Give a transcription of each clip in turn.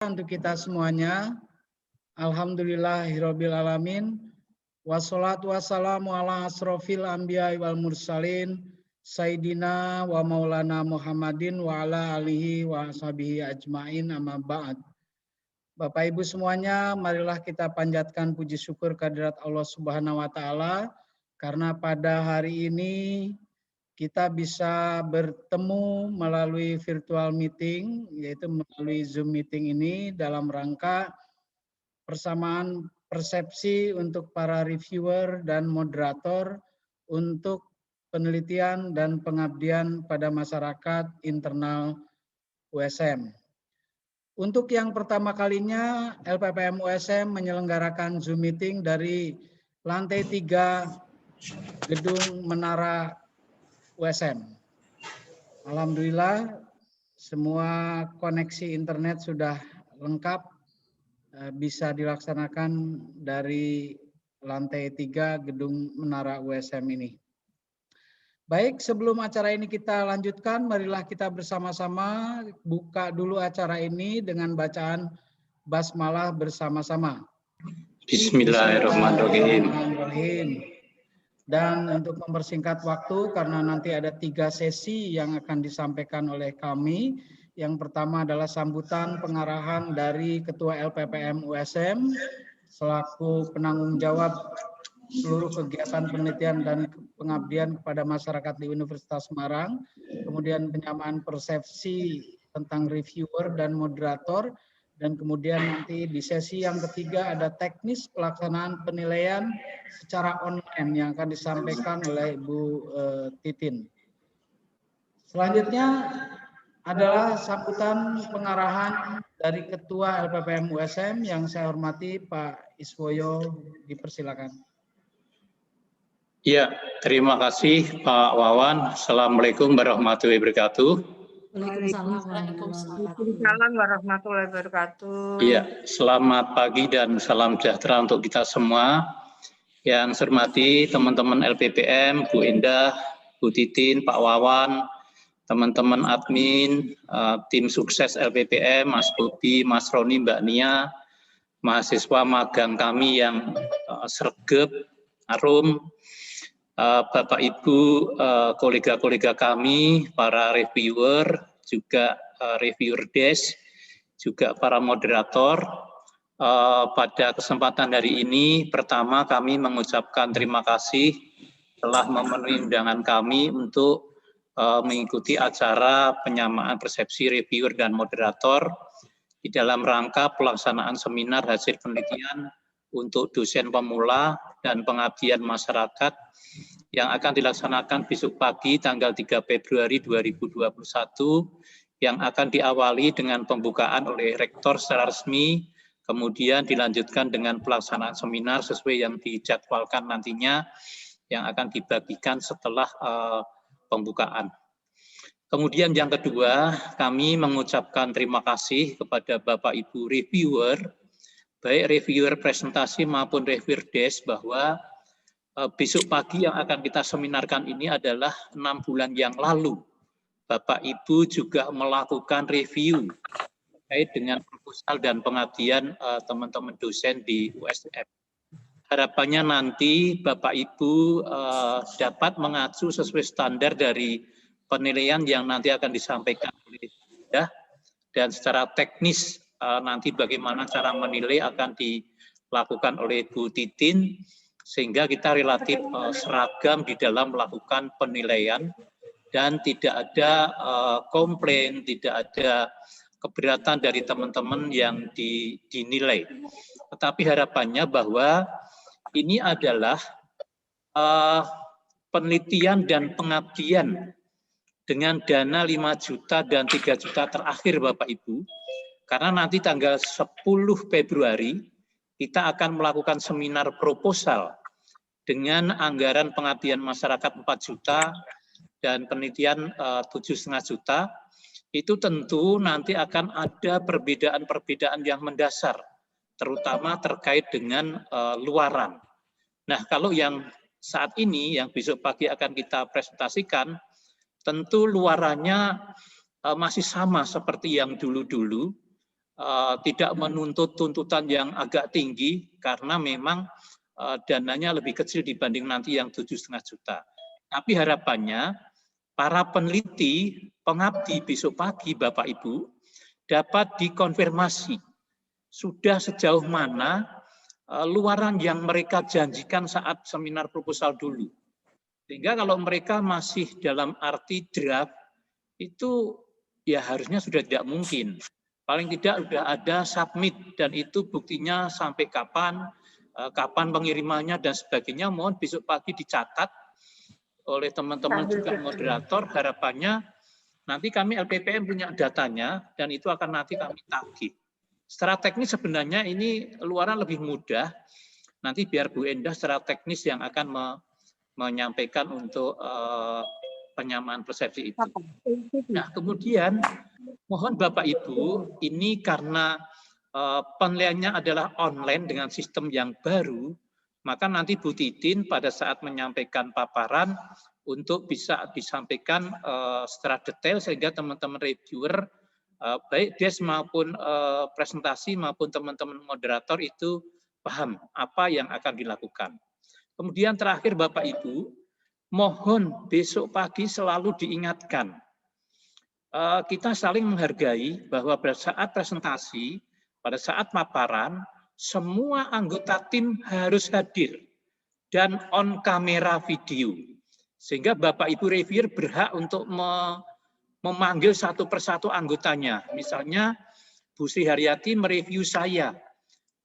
Untuk kita semuanya, alhamdulillahirabbil alamin, wassalatu wassalamu ala asrofil anbiya wal mursalin, sayyidina wa maulana Muhammadin wa ala alihi wa ashabihi ajmain, amma ba'd. Bapak Ibu semuanya, marilah kita panjatkan puji syukur kehadirat Allah Subhanahu wa taala karena pada hari ini kita bisa bertemu melalui virtual meeting, yaitu melalui Zoom meeting ini dalam rangka persamaan persepsi untuk para reviewer dan moderator untuk penelitian dan pengabdian pada masyarakat internal USM. Untuk yang pertama kalinya, LPPM USM menyelenggarakan Zoom meeting dari lantai 3 gedung Menara USM. Alhamdulillah semua koneksi internet sudah lengkap, bisa dilaksanakan dari lantai 3 gedung Menara USM ini. Baik, sebelum acara ini kita lanjutkan, marilah kita bersama-sama buka dulu acara ini dengan bacaan basmalah bersama-sama. Bismillahirrahmanirrahim. Dan untuk mempersingkat waktu, karena nanti ada 3 sesi yang akan disampaikan oleh kami. Yang pertama adalah sambutan pengarahan dari Ketua LPPM USM, selaku penanggung jawab seluruh kegiatan penelitian dan pengabdian kepada masyarakat di Universitas Semarang. Kemudian penyamaan persepsi tentang reviewer dan moderator. Dan kemudian nanti di sesi yang ketiga ada teknis pelaksanaan penilaian secara online yang akan disampaikan oleh Ibu Titin. Selanjutnya adalah sambutan pengarahan dari Ketua LPPM USM yang saya hormati Pak Iswoyo, dipersilakan. Ya, terima kasih Pak Wawan. Assalamualaikum warahmatullahi wabarakatuh. Waalaikumsalam warahmatullahi wabarakatuh. Iya, selamat pagi dan salam sejahtera untuk kita semua. Yang saya hormati teman-teman LPPM, Bu Indah, Bu Titin, Pak Wawan, teman-teman admin, tim sukses LPPM, Mas Bobi, Mas Roni, Mbak Nia, mahasiswa magang kami yang sregep, arum, Bapak Ibu, kolega-kolega kami, para reviewer, juga reviewer desk, juga para moderator. Pada kesempatan hari ini, pertama kami mengucapkan terima kasih telah memenuhi undangan kami untuk mengikuti acara penyamaan persepsi reviewer dan moderator di dalam rangka pelaksanaan seminar hasil penelitian untuk dosen pemula dan pengabdian masyarakat yang akan dilaksanakan besok pagi tanggal 3 Februari 2021 yang akan diawali dengan pembukaan oleh rektor secara resmi, kemudian dilanjutkan dengan pelaksanaan seminar sesuai yang dijadwalkan nantinya yang akan dibagikan setelah pembukaan. Kemudian yang kedua, kami mengucapkan terima kasih kepada Bapak Ibu reviewer, baik reviewer presentasi maupun reviewer desk, bahwa besok pagi yang akan kita seminarkan ini adalah 6 bulan yang lalu. Bapak Ibu juga melakukan review terkait dengan proposal dan pengabdian teman-teman dosen di USM. Harapannya nanti Bapak Ibu dapat mengacu sesuai standar dari penilaian yang nanti akan disampaikan oleh Anda, dan secara teknis nanti bagaimana cara menilai akan dilakukan oleh Bu Titin, sehingga kita relatif seragam di dalam melakukan penilaian dan tidak ada komplain, tidak ada keberatan dari teman-teman yang dinilai. Tetapi harapannya bahwa ini adalah penelitian dan pengabdian dengan dana 5 juta dan 3 juta terakhir Bapak Ibu, karena nanti tanggal 10 Februari kita akan melakukan seminar proposal dengan anggaran pengabdian masyarakat 4 juta dan penelitian 7,5 juta. Itu tentu nanti akan ada perbedaan-perbedaan yang mendasar, terutama terkait dengan luaran. Nah, kalau yang saat ini, yang besok pagi akan kita presentasikan, tentu luarannya masih sama seperti yang dulu-dulu, tidak menuntut tuntutan yang agak tinggi karena memang dananya lebih kecil dibanding nanti yang 7,5 juta. Tapi harapannya para peneliti, pengabdi besok pagi Bapak Ibu dapat dikonfirmasi sudah sejauh mana luaran yang mereka janjikan saat seminar proposal dulu. Sehingga kalau mereka masih dalam arti draft, itu ya harusnya sudah tidak mungkin. Paling tidak sudah ada submit dan itu buktinya sampai kapan, kapan pengirimannya dan sebagainya. Mohon besok pagi dicatat oleh teman-teman juga moderator. Harapannya nanti kami LPPM punya datanya dan itu akan nanti kami tagih. Secara teknis sebenarnya ini luaran lebih mudah. Nanti biar Bu Endah secara teknis yang akan menyampaikan untuk penyamaan persepsi itu. Nah, kemudian mohon Bapak Ibu, ini karena penilaiannya adalah online dengan sistem yang baru, maka nanti Bu Titin pada saat menyampaikan paparan untuk bisa disampaikan secara detail sehingga teman-teman reviewer, baik des maupun presentasi maupun teman-teman moderator itu paham apa yang akan dilakukan. Kemudian terakhir Bapak Ibu, mohon besok pagi selalu diingatkan, kita saling menghargai bahwa pada saat presentasi, pada saat paparan, semua anggota tim harus hadir dan on kamera video. Sehingga Bapak Ibu reviewer berhak untuk memanggil satu persatu anggotanya. Misalnya Bu Sri Haryati mereview saya,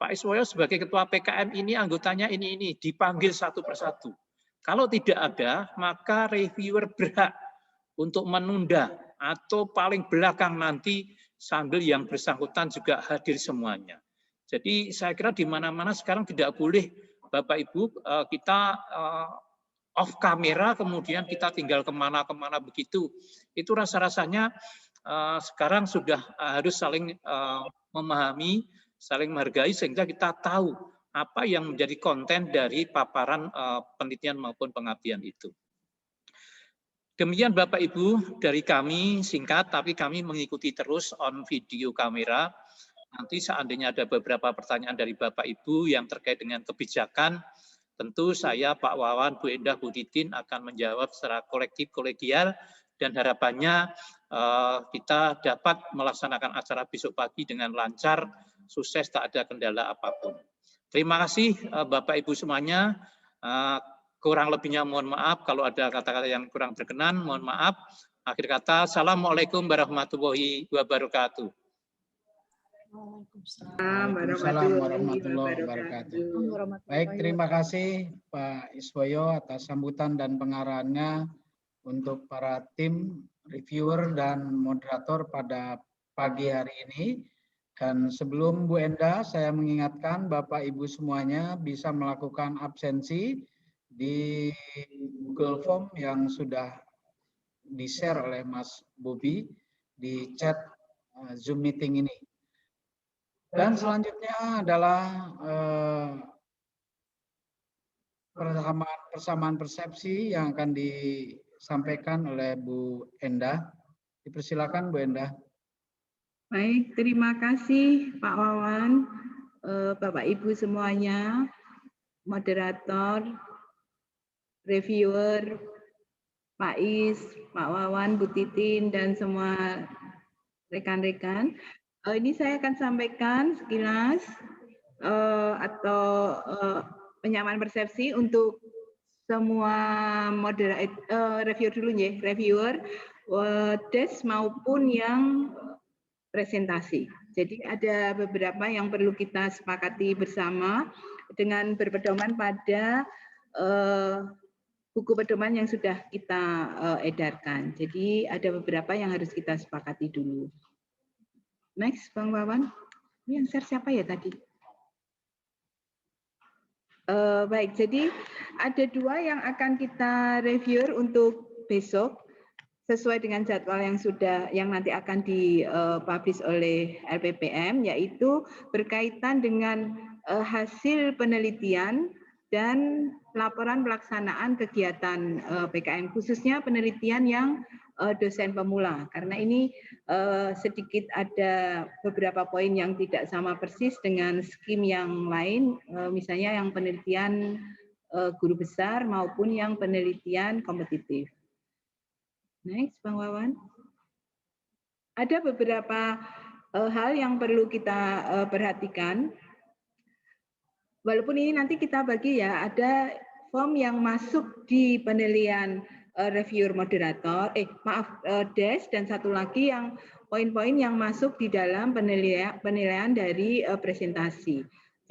Pak Iswoyo sebagai ketua PKM ini anggotanya ini dipanggil satu persatu. Kalau tidak ada, maka reviewer berhak untuk menunda atau paling belakang nanti sambil yang bersangkutan juga hadir semuanya. Jadi saya kira di mana-mana sekarang tidak boleh Bapak Ibu kita off kamera kemudian kita tinggal kemana-kemana begitu. Itu rasa-rasanya sekarang sudah harus saling memahami, saling menghargai sehingga kita tahu apa yang menjadi konten dari paparan penelitian maupun pengabdian itu. Demikian Bapak Ibu dari kami singkat, tapi kami mengikuti terus on video kamera. Nanti seandainya ada beberapa pertanyaan dari Bapak Ibu yang terkait dengan kebijakan, tentu saya, Pak Wawan, Bu Endah, Bu Titin akan menjawab secara kolektif, kolegial, dan harapannya kita dapat melaksanakan acara besok pagi dengan lancar, sukses, tak ada kendala apapun. Terima kasih Bapak Ibu semuanya. Kurang lebihnya mohon maaf kalau ada kata-kata yang kurang berkenan, mohon maaf. Akhir kata, Assalamualaikum warahmatullahi wabarakatuh. Waalaikumsalam warahmatullahi wabarakatuh. Baik, terima kasih Pak Iswoyo atas sambutan dan pengarahannya untuk para tim reviewer dan moderator pada pagi hari ini. Dan sebelum Bu Endah, saya mengingatkan Bapak Ibu semuanya bisa melakukan absensi di Google Form yang sudah di-share oleh Mas Bobi di chat Zoom meeting ini. Dan selanjutnya adalah persamaan persepsi yang akan disampaikan oleh Bu Endah. Dipersilakan Bu Endah. Baik, terima kasih Pak Wawan, Bapak Ibu semuanya, moderator, reviewer, Pak Is, Pak Wawan, Bu Titin, dan semua rekan-rekan. Ini saya akan sampaikan sekilas atau penyamaan persepsi untuk semua reviewer dulu ya, reviewer, des maupun yang presentasi. Jadi ada beberapa yang perlu kita sepakati bersama dengan berpedoman pada buku pedoman yang sudah kita edarkan. Jadi ada beberapa yang harus kita sepakati dulu. Next, Bang Wawan. Ini yang share siapa ya tadi? Baik, jadi ada dua yang akan kita review untuk besok sesuai dengan jadwal yang nanti akan dipublish oleh LPPM, yaitu berkaitan dengan hasil penelitian dan laporan pelaksanaan kegiatan PKM, khususnya penelitian yang dosen pemula, karena ini sedikit ada beberapa poin yang tidak sama persis dengan skim yang lain, misalnya yang penelitian guru besar maupun yang penelitian kompetitif. Next, Bang Wawan. Ada beberapa hal yang perlu kita perhatikan. Walaupun ini nanti kita bagi ya, ada form yang masuk di penilaian reviewer moderator, desk, dan satu lagi yang poin-poin yang masuk di dalam penilaian dari presentasi.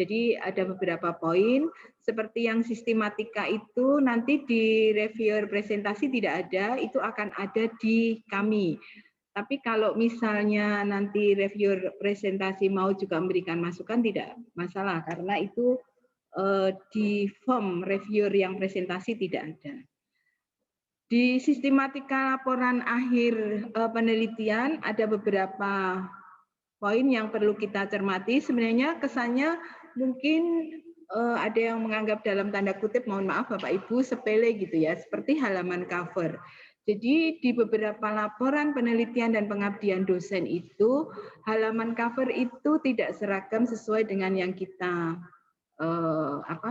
Jadi ada beberapa poin, seperti yang sistematika itu nanti di reviewer presentasi tidak ada, itu akan ada di kami. Tapi kalau misalnya nanti reviewer presentasi mau juga memberikan masukan, tidak masalah, karena itu di form reviewer yang presentasi tidak ada. Di sistematika laporan akhir penelitian ada beberapa poin yang perlu kita cermati. Sebenarnya kesannya mungkin ada yang menganggap dalam tanda kutip, mohon maaf Bapak Ibu, sepele gitu ya, seperti halaman cover. Jadi di beberapa laporan penelitian dan pengabdian dosen itu, halaman cover itu tidak seragam sesuai dengan yang kita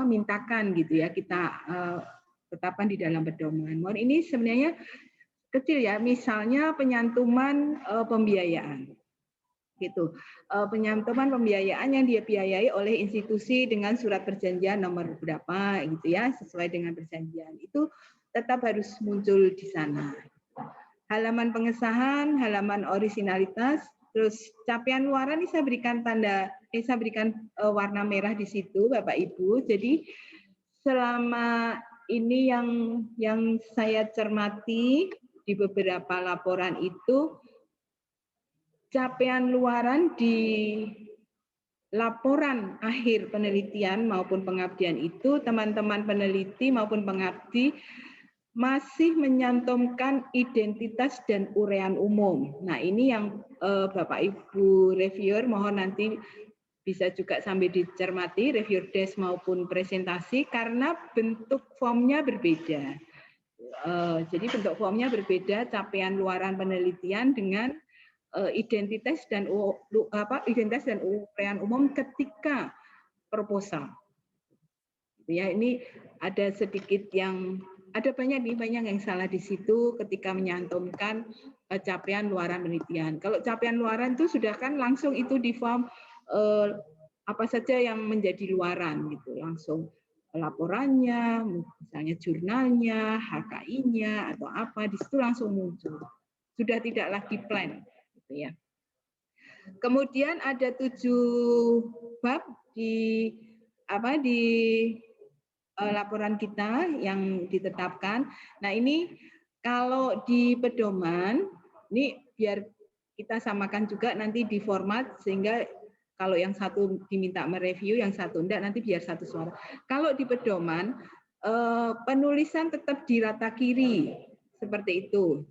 mintakan gitu ya, kita tetapkan di dalam pedoman. Mohon ini sebenarnya kecil ya, misalnya penyantuman pembiayaan. Gitu. Penyantuman pembiayaan yang dia biayai oleh institusi dengan surat perjanjian nomor berapa gitu ya, sesuai dengan perjanjian. Itu tetap harus muncul di sana. Halaman pengesahan, halaman orisinalitas, terus capaian luaran ini saya berikan warna merah di situ Bapak Ibu. Jadi selama ini yang saya cermati di beberapa laporan itu, capaian luaran di laporan akhir penelitian maupun pengabdian itu, teman-teman peneliti maupun pengabdi masih menyantumkan identitas dan uraian umum. Nah ini yang Bapak Ibu reviewer mohon nanti bisa juga sambil dicermati, reviewer desk maupun presentasi, karena bentuk formnya berbeda. Jadi bentuk formnya berbeda, capaian luaran penelitian dengan identitas dan uraian umum ketika proposal. Ya, ini ada sedikit yang ada banyak yang salah di situ ketika menyantumkan capaian luaran penelitian. Kalau capaian luaran itu sudah kan langsung itu di form apa saja yang menjadi luaran gitu, langsung laporannya, misalnya jurnalnya, HKI-nya atau apa, di situ langsung muncul. Sudah tidak lagi plan gitu ya. Kemudian ada 7 bab di laporan kita yang ditetapkan. Nah, ini kalau di pedoman ini biar kita samakan juga nanti di format, sehingga kalau yang satu diminta mereview, yang satu enggak, nanti biar satu suara. Kalau di pedoman, penulisan tetap di rata kiri, seperti itu.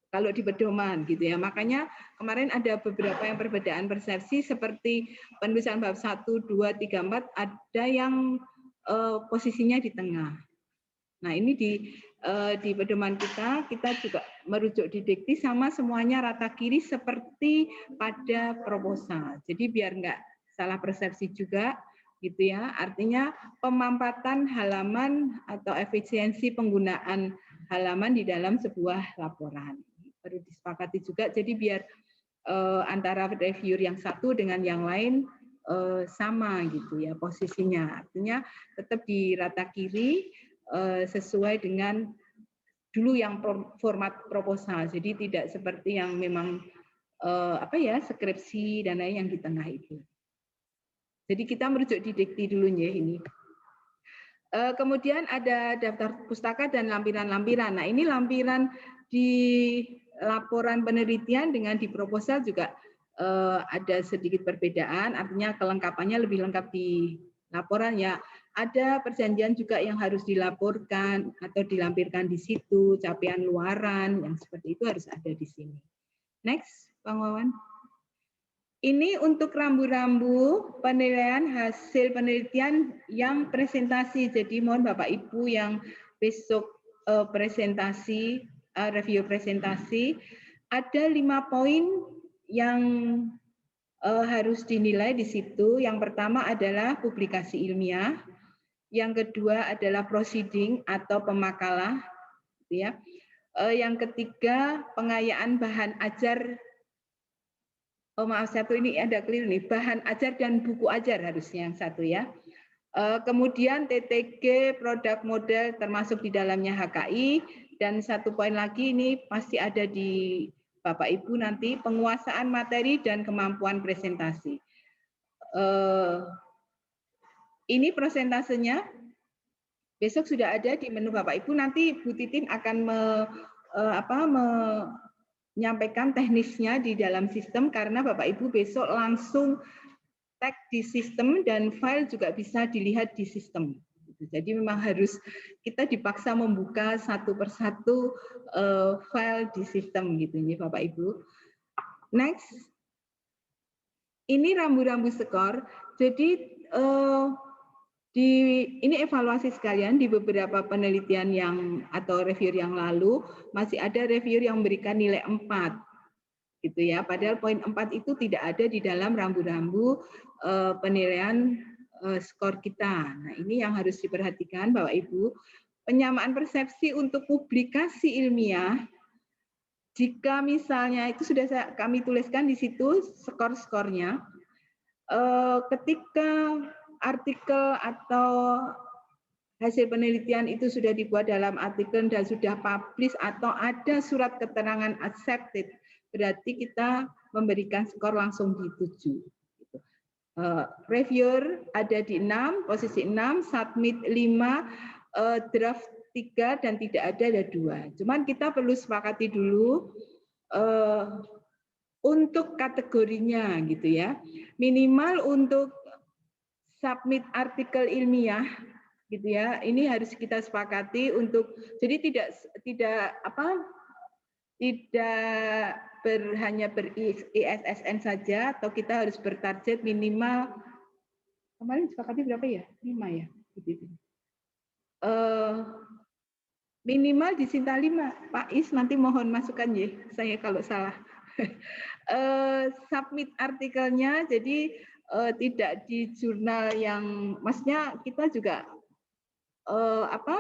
Kalau di pedoman, gitu ya. Makanya kemarin ada beberapa yang perbedaan persepsi, seperti penulisan bab 1, 2, 3, 4, ada yang posisinya di tengah. Nah ini di pedoman kita juga merujuk di dikti sama semuanya rata kiri seperti pada proposal. Jadi biar nggak salah persepsi juga gitu ya. Artinya pemampatan halaman atau efisiensi penggunaan halaman di dalam sebuah laporan. Perlu disepakati juga. Jadi biar antara reviewer yang satu dengan yang lain sama gitu ya posisinya. Artinya tetap di rata kiri sesuai dengan dulu yang format proposal. Jadi tidak seperti yang memang skripsi dan lain yang di tengah itu. Jadi kita merujuk di dikti dulu ya ini. Kemudian ada daftar pustaka dan lampiran-lampiran. Nah ini lampiran di laporan penelitian dengan di proposal juga ada sedikit perbedaan. Artinya kelengkapannya lebih lengkap di laporan ya. Ada perjanjian juga yang harus dilaporkan atau dilampirkan di situ, capaian luaran yang seperti itu harus ada di sini. Next, Bang Wawan. Ini untuk rambu-rambu penilaian hasil penelitian yang presentasi. Jadi mohon Bapak Ibu yang besok presentasi review presentasi, ada 5 poin yang harus dinilai di situ. Yang pertama adalah publikasi ilmiah, yang kedua adalah proceeding atau pemakalah, gitu ya. Yang ketiga pengayaan bahan ajar. Oh maaf, satu ini ada keliru nih, bahan ajar dan buku ajar harusnya yang satu ya. Kemudian TTG, produk model termasuk di dalamnya HKI, dan satu poin lagi ini pasti ada di Bapak Ibu nanti, penguasaan materi dan kemampuan presentasi. Ini presentasenya besok sudah ada di menu Bapak Ibu, nanti Bu Titin akan menyampaikan teknisnya di dalam sistem, karena Bapak Ibu besok langsung tag di sistem dan file juga bisa dilihat di sistem. Jadi memang harus kita dipaksa membuka satu persatu file di sistem gitu ya Bapak Ibu. Next, ini rambu-rambu skor. Jadi ini evaluasi sekalian, di beberapa penelitian yang atau review yang lalu masih ada review yang memberikan nilai 4. Gitu ya, padahal poin 4 itu tidak ada di dalam rambu-rambu penilaian skor kita. Nah, ini yang harus diperhatikan Bapak Ibu. Penyamaan persepsi untuk publikasi ilmiah, jika misalnya itu sudah kami tuliskan di situ skor-skornya, ketika artikel atau hasil penelitian itu sudah dibuat dalam artikel dan sudah publish atau ada surat keterangan accepted, berarti kita memberikan skor langsung di 7. Reviewer ada di 6, posisi 6, submit 5, draft 3, dan tidak ada 2. Cuman kita perlu sepakati dulu untuk kategorinya gitu ya. Minimal untuk submit artikel ilmiah gitu ya. Ini harus kita sepakati untuk, jadi tidak hanya ber-ISSN saja, atau kita harus bertarget minimal, kemarin sepakati berapa ya? 5 ya? Minimal di Sinta 5. Pak Is nanti mohon masukan ya, saya kalau salah. Submit artikelnya, jadi tidak di jurnal yang, maksudnya kita juga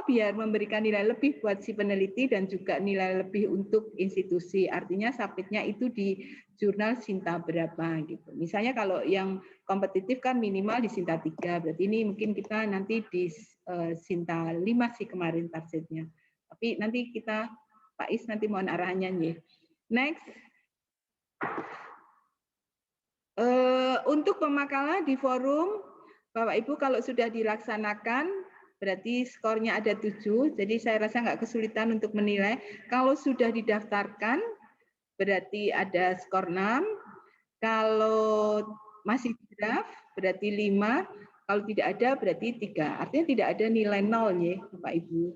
biar memberikan nilai lebih buat si peneliti dan juga nilai lebih untuk institusi. Artinya submitnya itu di jurnal Sinta berapa gitu. Misalnya kalau yang kompetitif kan minimal di Sinta 3, berarti ini mungkin kita nanti di Sinta 5 sih kemarin targetnya. Tapi nanti kita, Pak Is nanti mohon arahannya nih. Next. Untuk pemakalah di forum, Bapak Ibu kalau sudah dilaksanakan, berarti skornya ada 7, jadi saya rasa nggak kesulitan untuk menilai. Kalau sudah didaftarkan, berarti ada skor 6. Kalau masih draft, berarti 5. Kalau tidak ada, berarti 3. Artinya tidak ada nilai 0 ya, Bapak Ibu.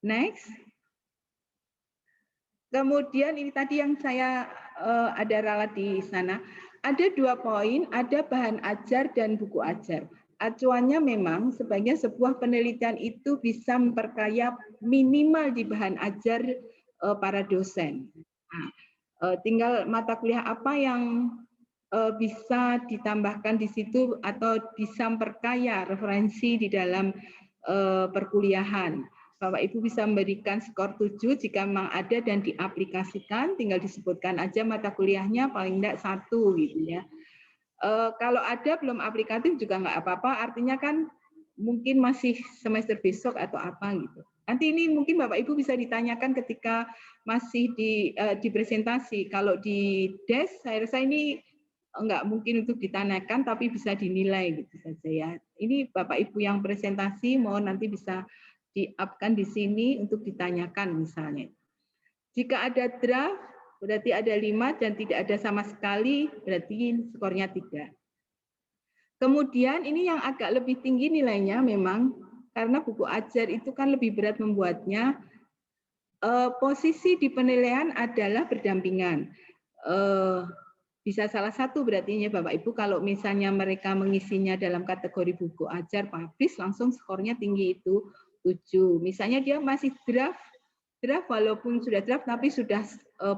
Next. Kemudian ini tadi yang saya ada ralat di sana. Ada 2 poin, ada bahan ajar dan buku ajar. Acuannya memang sebaiknya sebuah penelitian itu bisa memperkaya minimal di bahan ajar para dosen. Tinggal mata kuliah apa yang bisa ditambahkan di situ atau bisa memperkaya referensi di dalam perkuliahan. Bapak Ibu bisa memberikan skor 7 jika memang ada dan diaplikasikan, tinggal disebutkan aja mata kuliahnya paling tidak 1 gitu ya. Kalau ada belum aplikatif juga nggak apa-apa, artinya kan mungkin masih semester besok atau apa gitu. Nanti ini mungkin Bapak Ibu bisa ditanyakan ketika masih di presentasi. Kalau di desk, saya rasa ini nggak mungkin untuk ditanyakan, tapi bisa dinilai gitu saja ya. Ini Bapak Ibu yang presentasi, mohon nanti bisa di-up-kan di sini untuk ditanyakan misalnya. Jika ada draft, berarti ada 5 dan tidak ada sama sekali, berarti skornya 3. Kemudian ini yang agak lebih tinggi nilainya memang, karena buku ajar itu kan lebih berat membuatnya, posisi di penilaian adalah berdampingan. Bisa salah satu berarti ya Bapak Ibu, kalau misalnya mereka mengisinya dalam kategori buku ajar publish, langsung skornya tinggi itu 7. Misalnya dia masih draft, draft walaupun sudah draft tapi sudah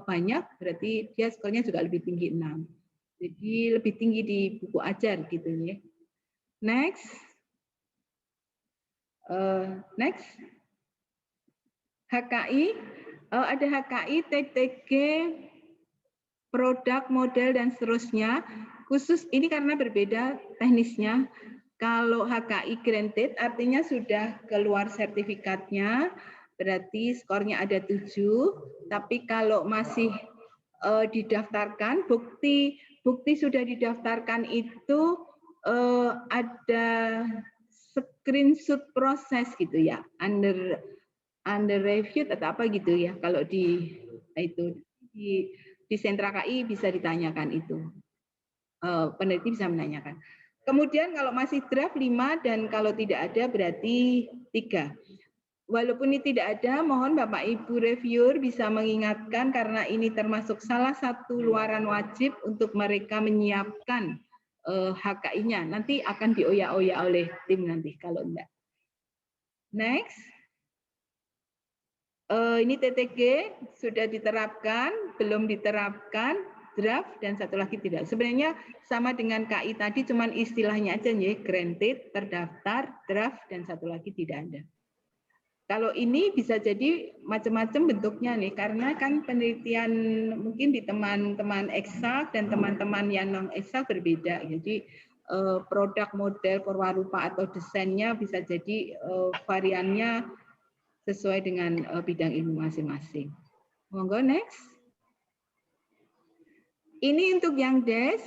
banyak, berarti dia skornya juga lebih tinggi 6. Jadi lebih tinggi di buku ajar gitu ya. Next. Next. HKI, ada HKI, TTG, produk, model, dan seterusnya. Khusus ini karena berbeda teknisnya. Kalau HKI granted artinya sudah keluar sertifikatnya, berarti skornya ada 7. Tapi kalau masih didaftarkan, bukti sudah didaftarkan itu ada screenshot proses gitu ya, under review atau apa gitu ya. Kalau di sentra KI bisa ditanyakan itu. Peneliti bisa menanyakan. Kemudian kalau masih draft 5 dan kalau tidak ada berarti 3. Walaupun ini tidak ada, mohon Bapak Ibu reviewer bisa mengingatkan karena ini termasuk salah satu luaran wajib untuk mereka menyiapkan HKI-nya. Nanti akan dioyak-oyak oleh tim nanti kalau enggak. Next. Ini TTG sudah diterapkan, belum diterapkan, draft, dan satu lagi tidak. Sebenarnya sama dengan KI tadi, cuman istilahnya aja ya, granted, terdaftar, draft, dan satu lagi tidak ada. Kalau ini bisa jadi macam-macam bentuknya nih, karena kan penelitian mungkin di teman-teman eksak dan teman-teman yang non-eksak berbeda. Jadi produk, model, perwarupa atau desainnya bisa jadi variannya sesuai dengan bidang ilmu masing-masing. Monggo next. Ini untuk yang DES.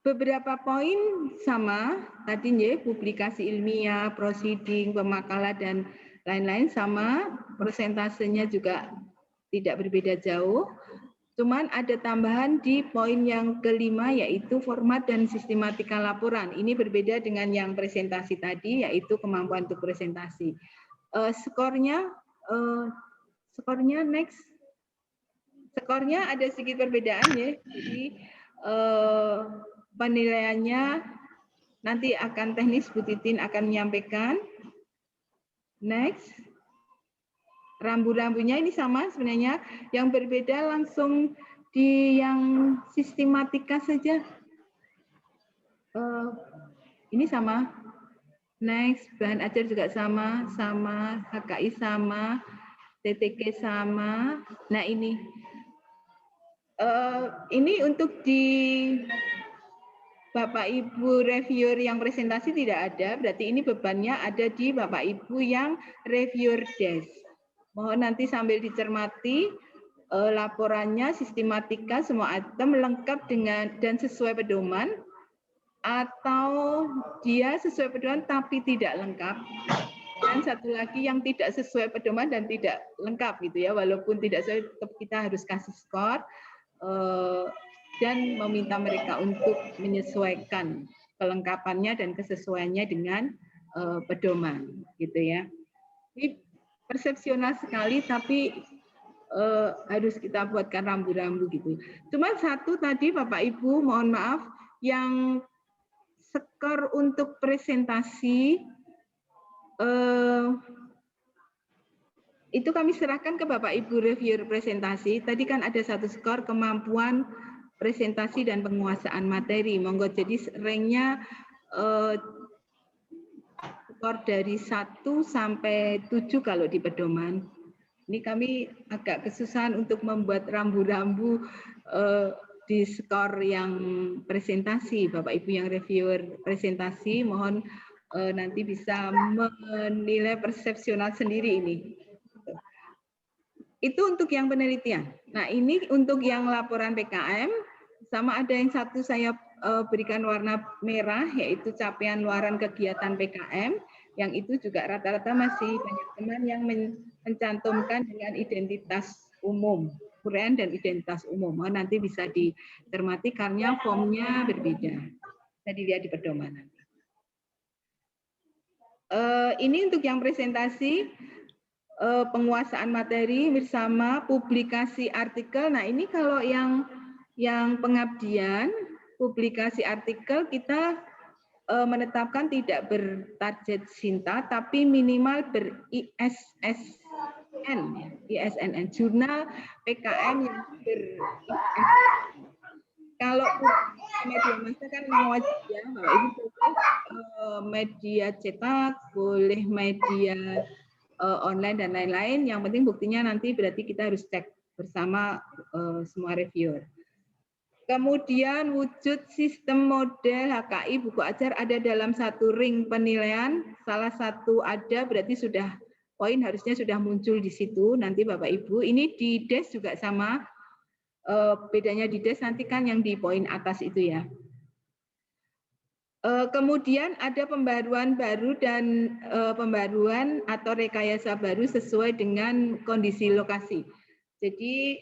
Beberapa poin sama tadi ya, publikasi ilmiah, proceeding, pemakalah dan lain-lain sama, persentasenya juga tidak berbeda jauh. Cuman ada tambahan di poin yang kelima yaitu format dan sistematika laporan. Ini berbeda dengan yang presentasi tadi yaitu kemampuan untuk presentasi. Skornya next. Skornya ada sedikit perbedaan ya. Jadi penilaiannya nanti akan teknis, Bu Titin akan menyampaikan. Next. Rambu-rambunya ini sama sebenarnya, yang berbeda langsung di yang sistematika saja. Ini sama. Next, bahan ajar juga sama, HKI sama, TTG sama. Nah ini untuk di Bapak Ibu reviewer yang presentasi tidak ada, berarti ini bebannya ada di Bapak Ibu yang reviewer desk. Mohon nanti sambil dicermati laporannya, sistematika, semua item lengkap dengan dan sesuai pedoman, atau dia sesuai pedoman tapi tidak lengkap. Dan satu lagi yang tidak sesuai pedoman dan tidak lengkap gitu ya, walaupun tidak sesuai kita harus kasih skor dan meminta mereka untuk menyesuaikan kelengkapannya dan kesesuaiannya dengan pedoman gitu ya. Ini persepsional sekali tapi harus kita buatkan rambu-rambu gitu. Cuma satu tadi Bapak Ibu mohon maaf yang skor untuk presentasi itu kami serahkan ke Bapak Ibu reviewer presentasi. Tadi kan ada satu skor kemampuan presentasi dan penguasaan materi. Monggo jadi ranknya skor dari 1 sampai 7 kalau di pedoman. Ini kami agak kesusahan untuk membuat rambu-rambu di skor yang presentasi. Bapak Ibu yang reviewer presentasi mohon nanti bisa menilai persepsional sendiri ini. Itu untuk yang penelitian. Nah ini untuk yang laporan PKM, sama ada yang satu saya berikan warna merah, yaitu capaian luaran kegiatan PKM, yang itu juga rata-rata masih banyak teman yang mencantumkan dengan identitas umum, uraian dan identitas umum. Nanti bisa dicermati karena formnya berbeda. Bisa dilihat di pedoman. Ini untuk yang presentasi penguasaan materi bersama publikasi artikel. Nah ini kalau yang pengabdian publikasi artikel kita menetapkan tidak bertarget Sinta, tapi minimal ber-ISSN, ISNN, jurnal PKM yang ber-ISSN. Kalau media massa kan memang wajib ya, Bapak Ibu boleh media cetak, boleh media online dan lain-lain. Yang penting buktinya nanti berarti kita harus cek bersama semua reviewer. Kemudian wujud sistem model HKI buku ajar ada dalam satu ring penilaian. Salah satu ada berarti sudah poin harusnya sudah muncul di situ. Nanti Bapak Ibu ini di DES juga sama. Bedanya di DES nanti kan yang di poin atas itu ya. Kemudian ada pembaruan baru dan pembaruan atau rekayasa baru sesuai dengan kondisi lokasi. Jadi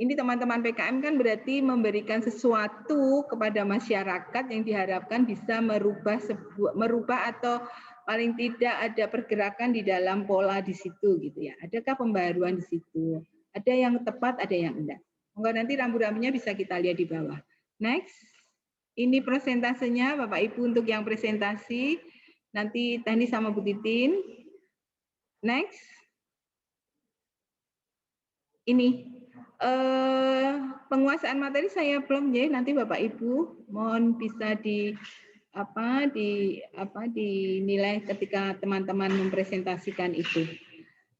ini teman-teman PKM kan berarti memberikan sesuatu kepada masyarakat yang diharapkan bisa merubah atau paling tidak ada pergerakan di dalam pola di situ gitu ya. Adakah pembaruan di situ? Ada yang tepat, ada yang enggak. Monggo nanti rambu-rambunya bisa kita lihat di bawah. Next. Ini presentasenya Bapak Ibu untuk yang presentasi. Nanti Tani sama Bu Titin. Next. Ini. Penguasaan materi saya belum ya, nanti Bapak Ibu mohon bisa dinilai ketika teman-teman mempresentasikan itu.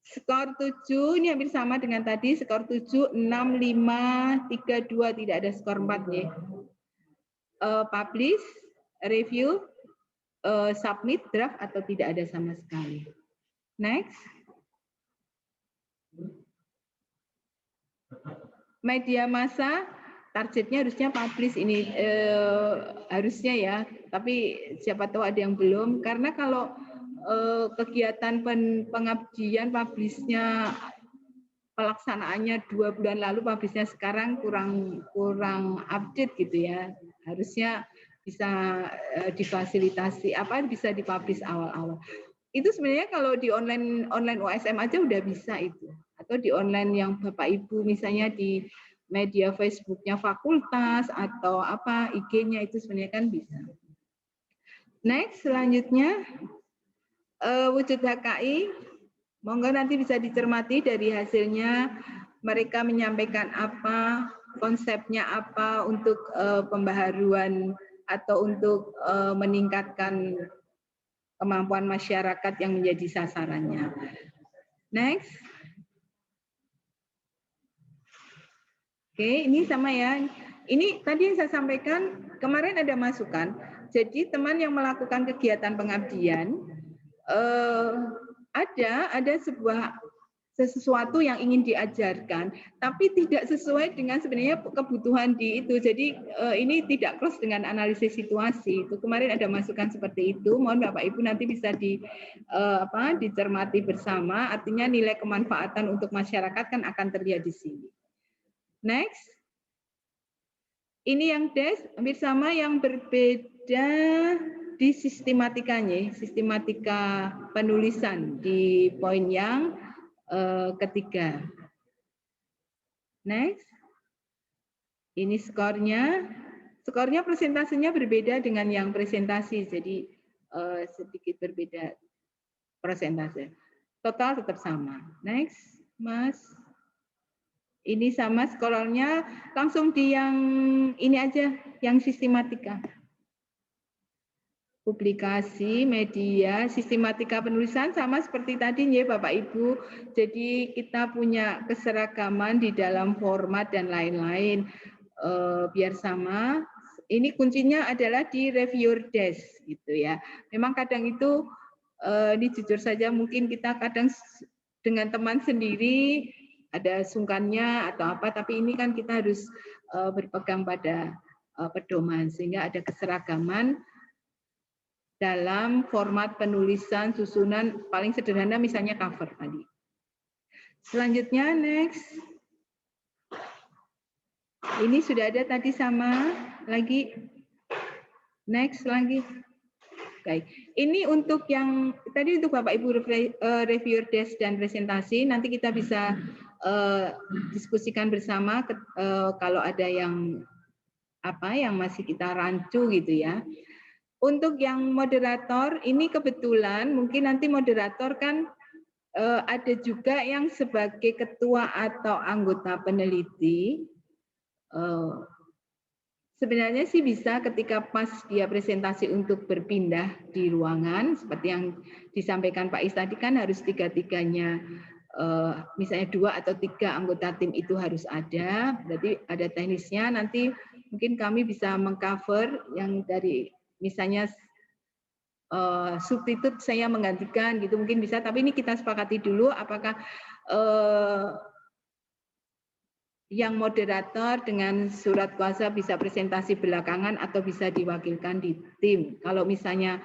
Skor 7 ini hampir sama dengan tadi, skor 7 6 5 3 2, tidak ada skor 4 ya. Publish, review, submit, draft atau tidak ada sama sekali. Next. Media massa targetnya harusnya publish ini harusnya ya, tapi siapa tahu ada yang belum karena kalau kegiatan pengabdian publishnya pelaksanaannya 2 bulan lalu, publishnya sekarang kurang update gitu ya, harusnya bisa difasilitasi bisa dipublish awal-awal. Itu sebenarnya kalau di online OSM aja udah bisa itu. Atau di online yang Bapak Ibu misalnya di media Facebooknya fakultas atau IG-nya itu sebenarnya kan bisa. Next, selanjutnya wujud HKI, monggo nanti bisa dicermati dari hasilnya mereka menyampaikan apa, konsepnya apa untuk pembaharuan atau untuk meningkatkan kemampuan masyarakat yang menjadi sasarannya. Next. Oke, ini sama ya. Ini tadi yang saya sampaikan, kemarin ada masukan. Jadi teman yang melakukan kegiatan pengabdian, ada sesuatu yang ingin diajarkan, tapi tidak sesuai dengan sebenarnya kebutuhan di itu. Jadi ini tidak close dengan analisis situasi. Itu kemarin ada masukan seperti itu. Mohon Bapak Ibu nanti bisa dicermati bersama. Artinya nilai kemanfaatan untuk masyarakat kan akan terlihat di sini. Next. Ini yang DES hampir sama, yang berbeda di sistematikanya, sistematika penulisan di poin yang ketiga. Next. Ini skornya. Skornya presentasinya berbeda dengan yang presentasi, jadi sedikit berbeda persentase. Total tetap sama. Next, Mas. Ini sama skornya, langsung di yang ini aja, yang sistematika. Publikasi, media, sistematika penulisan sama seperti tadi ya Bapak Ibu. Jadi kita punya keseragaman di dalam format dan lain-lain. Biar sama. Ini kuncinya adalah di reviewer desk gitu ya. Memang kadang itu ini jujur saja mungkin kita kadang dengan teman sendiri ada sungkannya atau apa, tapi ini kan kita harus berpegang pada pedoman sehingga ada keseragaman dalam format penulisan susunan paling sederhana misalnya cover tadi. Selanjutnya next. Ini sudah ada tadi sama lagi. Next lagi. Baik. Ini untuk yang tadi untuk Bapak Ibu reviewer desk dan presentasi, nanti kita bisa diskusikan bersama kalau ada yang yang masih kita rancu gitu ya. Untuk yang moderator, ini kebetulan mungkin nanti moderator kan ada juga yang sebagai ketua atau anggota peneliti. Sebenarnya sih bisa ketika pas dia presentasi untuk berpindah di ruangan, seperti yang disampaikan Pak Is tadi kan harus tiga-tiganya, misalnya 2 atau 3 anggota tim itu harus ada, berarti ada teknisnya, nanti mungkin kami bisa mengcover yang dari misalnya substitut saya menggantikan gitu mungkin bisa, tapi ini kita sepakati dulu apakah yang moderator dengan surat kuasa bisa presentasi belakangan atau bisa diwakilkan di tim. Kalau misalnya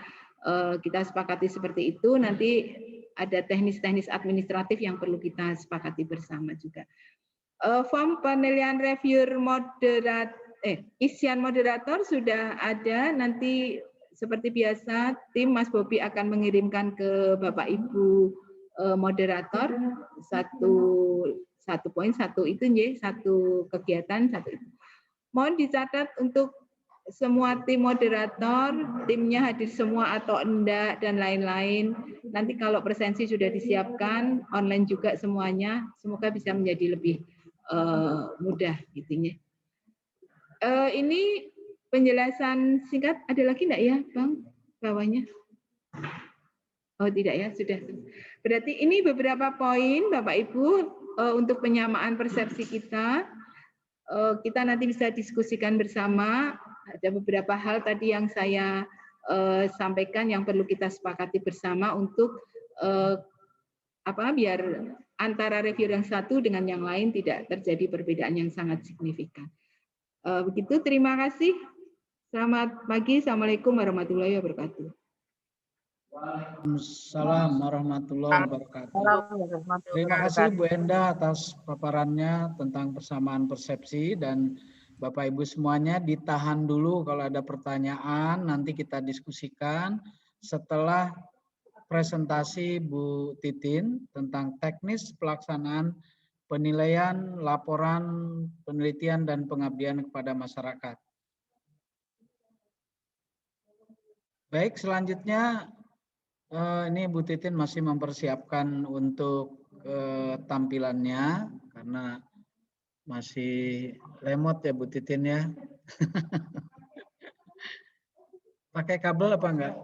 kita sepakati seperti itu, nanti ada teknis-teknis administratif yang perlu kita sepakati bersama juga. Form penilaian review isian moderator sudah ada, nanti seperti biasa tim Mas Bobi akan mengirimkan ke Bapak Ibu moderator satu poin, satu itu satu kegiatan, satu itu. Mohon dicatat untuk semua tim moderator, timnya hadir semua atau enggak dan lain-lain. Nanti kalau presensi sudah disiapkan, online juga semuanya, semoga bisa menjadi lebih mudah gitunya. Ini penjelasan singkat, ada lagi enggak ya, Bang? Bawahnya. Oh, tidak ya, sudah. Berarti ini beberapa poin, Bapak Ibu, untuk penyamaan persepsi kita. Kita nanti bisa diskusikan bersama. Ada beberapa hal tadi yang saya sampaikan yang perlu kita sepakati bersama untuk biar antara review yang satu dengan yang lain tidak terjadi perbedaan yang sangat signifikan. Begitu, terima kasih. Selamat pagi, Assalamualaikum warahmatullahi wabarakatuh. Waalaikumsalam warahmatullahi wabarakatuh. Terima kasih Bu Enda atas paparannya tentang persamaan persepsi, dan Bapak Ibu semuanya ditahan dulu kalau ada pertanyaan, nanti kita diskusikan setelah presentasi Bu Titin tentang teknis pelaksanaan penilaian laporan penelitian dan pengabdian kepada masyarakat. Baik, selanjutnya ini Bu Titin masih mempersiapkan untuk tampilannya karena masih lemot ya Bu Titin ya. Pakai kabel apa enggak?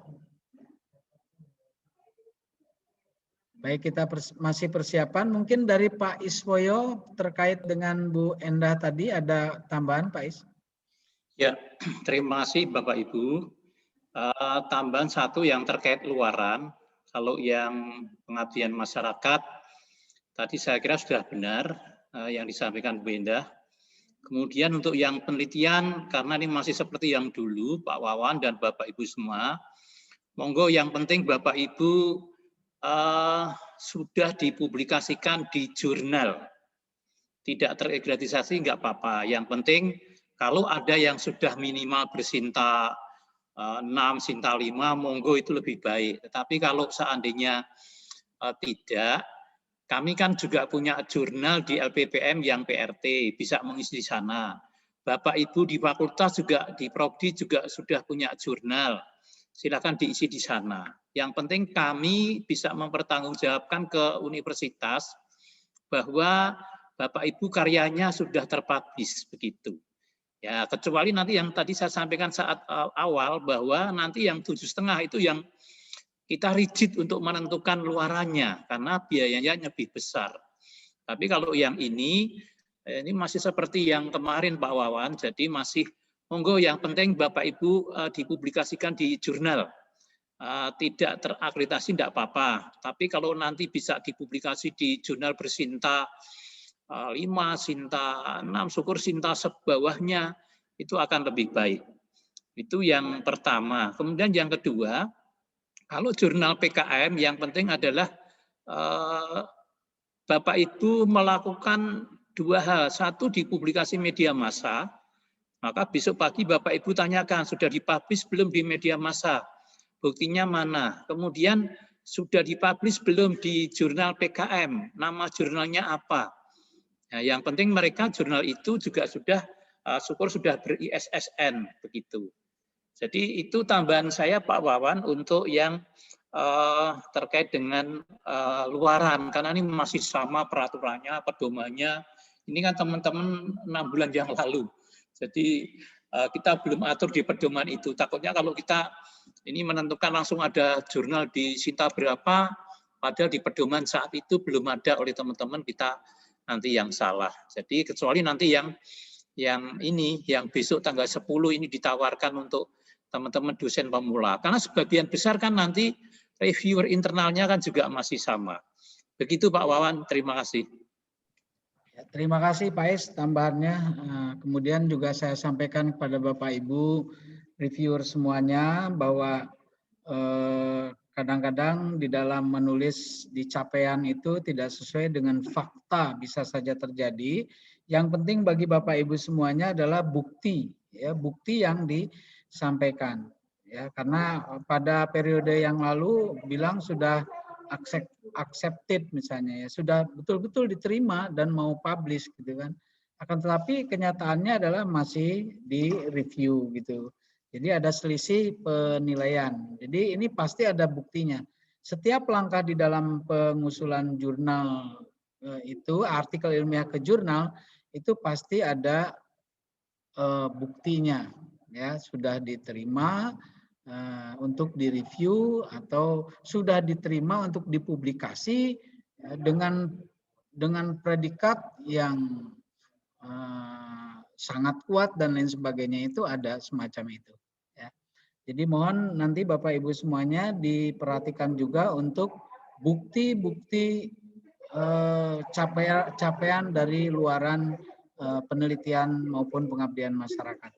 Baik, kita masih persiapan. Mungkin dari Pak Iswoyo terkait dengan Bu Endah tadi ada tambahan Pak Is? Ya, terima kasih Bapak Ibu. Tambahan satu yang terkait luaran, kalau yang pengabdian masyarakat, tadi saya kira sudah benar yang disampaikan Bu Endah. Kemudian untuk yang penelitian, karena ini masih seperti yang dulu, Pak Wawan dan Bapak Ibu semua, monggo yang penting Bapak Ibu sudah dipublikasikan di jurnal. Tidak teregratisasi enggak apa-apa. Yang penting kalau ada yang sudah minimal bersinta 6, sinta 5, monggo itu lebih baik. Tetapi kalau seandainya tidak, kami kan juga punya jurnal di LPPM yang PRT, bisa mengisi di sana. Bapak Ibu di fakultas juga, di Prodi juga sudah punya jurnal. Silakan diisi di sana. Yang penting kami bisa mempertanggungjawabkan ke universitas bahwa Bapak Ibu karyanya sudah terpublish begitu. Ya, kecuali nanti yang tadi saya sampaikan saat awal bahwa nanti yang 7,5 itu yang kita rigid untuk menentukan luarannya karena biayanya lebih besar. Tapi kalau yang ini masih seperti yang kemarin Pak Wawan, jadi masih monggo yang penting Bapak Ibu dipublikasikan di jurnal. Tidak terakreditasi tidak apa-apa, tapi kalau nanti bisa dipublikasi di jurnal bersinta 5, sinta 6, syukur sinta sebawahnya, itu akan lebih baik. Itu yang pertama. Kemudian yang kedua, kalau jurnal PKM yang penting adalah Bapak Ibu melakukan 2 hal. Satu, dipublikasi media massa, maka besok pagi Bapak Ibu tanyakan, sudah dipublish belum di media massa? Buktinya mana? Kemudian sudah dipublish belum di jurnal PKM? Nama jurnalnya apa? Nah, yang penting mereka jurnal itu juga sudah syukur sudah ber-ISSN begitu. Jadi itu tambahan saya Pak Wawan untuk yang terkait dengan luaran, karena ini masih sama peraturannya, pedomannya. Ini kan teman-teman 6 bulan yang lalu. Jadi kita belum atur di pedoman itu. Takutnya kalau kita ini menentukan langsung ada jurnal di Sinta berapa, padahal di pedoman saat itu belum ada oleh teman-teman, kita nanti yang salah. Jadi kecuali nanti yang besok tanggal 10 ini ditawarkan untuk teman-teman dosen pemula. Karena sebagian besar kan nanti reviewer internalnya kan juga masih sama. Begitu Pak Wawan, terima kasih. Ya, terima kasih Pak Is tambahannya. Kemudian juga saya sampaikan kepada Bapak Ibu reviewer semuanya bahwa kadang-kadang di dalam menulis di capaian itu tidak sesuai dengan fakta, bisa saja terjadi. Yang penting bagi Bapak Ibu semuanya adalah bukti, ya, bukti yang disampaikan. Ya, karena pada periode yang lalu bilang sudah accepted misalnya, ya, sudah betul-betul diterima dan mau publish gitu kan. Akan tetapi kenyataannya adalah masih di review gitu. Jadi ada selisih penilaian. Jadi ini pasti ada buktinya. Setiap langkah di dalam pengusulan jurnal itu, artikel ilmiah ke jurnal, itu pasti ada buktinya. Ya, sudah diterima untuk direview atau sudah diterima untuk dipublikasi dengan predikat yang sangat kuat dan lain sebagainya, itu ada semacam itu. Ya. Jadi mohon nanti Bapak Ibu semuanya diperhatikan juga untuk bukti-bukti capaian dari luaran penelitian maupun pengabdian masyarakat.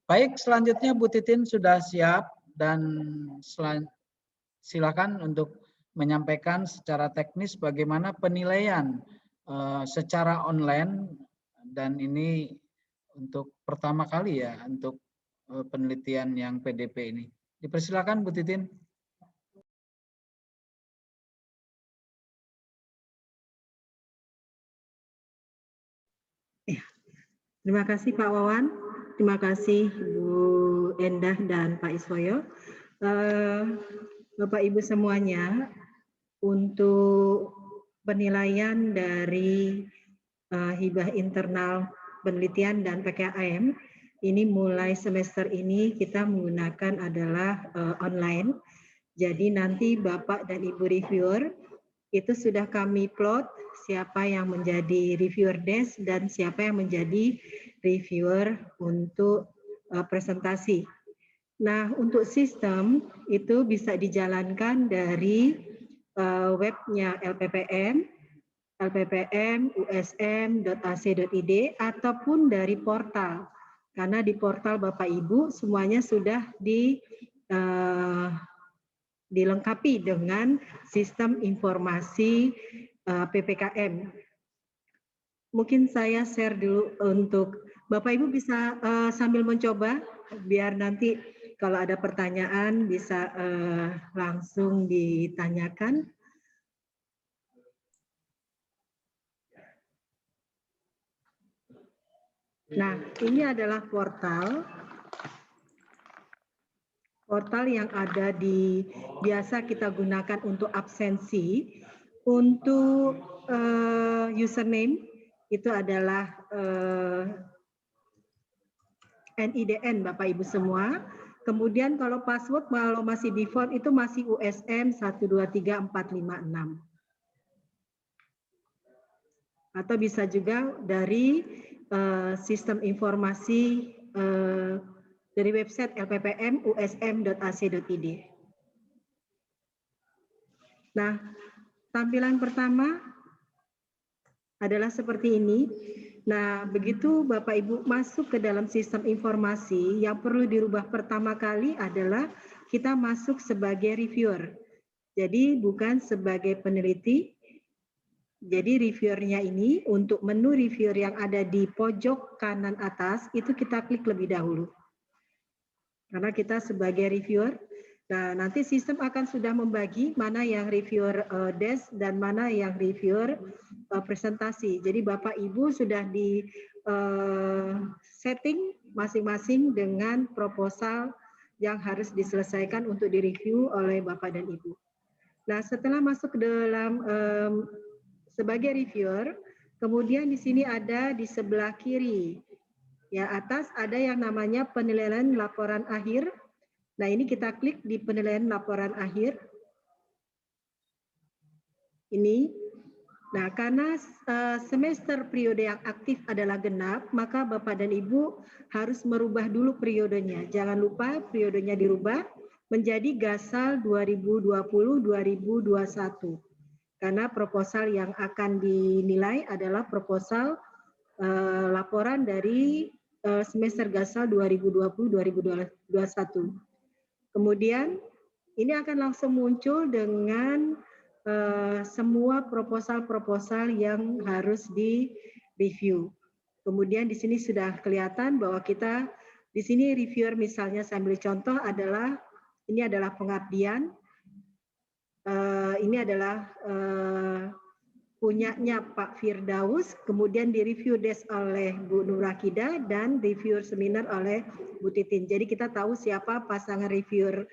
Baik, selanjutnya Bu Titin sudah siap dan silakan untuk menyampaikan secara teknis bagaimana penilaian secara online, dan ini untuk pertama kali ya untuk penelitian yang PDP ini. Dipersilakan Bu Titin. Ya, terima kasih Pak Wawan, terima kasih Bu Endah dan Pak Iswoyo. Bapak Ibu semuanya, untuk penilaian dari hibah internal penelitian dan PKM, ini mulai semester ini kita menggunakan adalah online. Jadi nanti Bapak dan Ibu reviewer itu sudah kami plot siapa yang menjadi reviewer desk dan siapa yang menjadi reviewer untuk presentasi. Nah, untuk sistem itu bisa dijalankan dari webnya LPPM, lppm.usm.ac.id, ataupun dari portal. Karena di portal Bapak Ibu semuanya sudah dilengkapi dengan sistem informasi PPKM. Mungkin saya share dulu untuk Bapak Ibu bisa sambil mencoba, biar nanti kalau ada pertanyaan bisa langsung ditanyakan. Nah, ini adalah portal yang ada biasa kita gunakan untuk absensi. Untuk username itu adalah NIDN Bapak Ibu semua. Kemudian kalau password, kalau masih default itu masih USM 123456. Atau bisa juga dari sistem informasi dari website LPPM usm.ac.id. Nah, tampilan pertama adalah seperti ini. Nah, begitu Bapak Ibu masuk ke dalam sistem informasi, yang perlu dirubah pertama kali adalah kita masuk sebagai reviewer. Jadi bukan sebagai peneliti. Jadi reviewernya ini untuk menu reviewer yang ada di pojok kanan atas itu kita klik lebih dahulu. Karena kita sebagai reviewer, nah nanti sistem akan sudah membagi mana yang reviewer desk dan mana yang reviewer presentasi. Jadi Bapak Ibu sudah di setting masing-masing dengan proposal yang harus diselesaikan untuk direview oleh Bapak dan Ibu. Nah, setelah masuk ke dalam sebagai reviewer, kemudian di sini ada di sebelah kiri, ya atas ada yang namanya penilaian laporan akhir. Nah, ini kita klik di penilaian laporan akhir. Ini. Nah, karena semester periode yang aktif adalah genap, maka Bapak dan Ibu harus merubah dulu periodenya. Jangan lupa periodenya dirubah menjadi Gasal 2020-2021. Karena proposal yang akan dinilai adalah proposal laporan dari semester Gasal 2020-2021. Kemudian ini akan langsung muncul dengan semua proposal-proposal yang harus di-review. Kemudian di sini sudah kelihatan bahwa kita di sini reviewer misalnya saya ambil contoh adalah ini adalah pengabdian. Ini adalah punyanya Pak Firdaus, kemudian direview des oleh Bu Nurakida dan reviewer seminar oleh Bu Titin. Jadi kita tahu siapa pasangan reviewer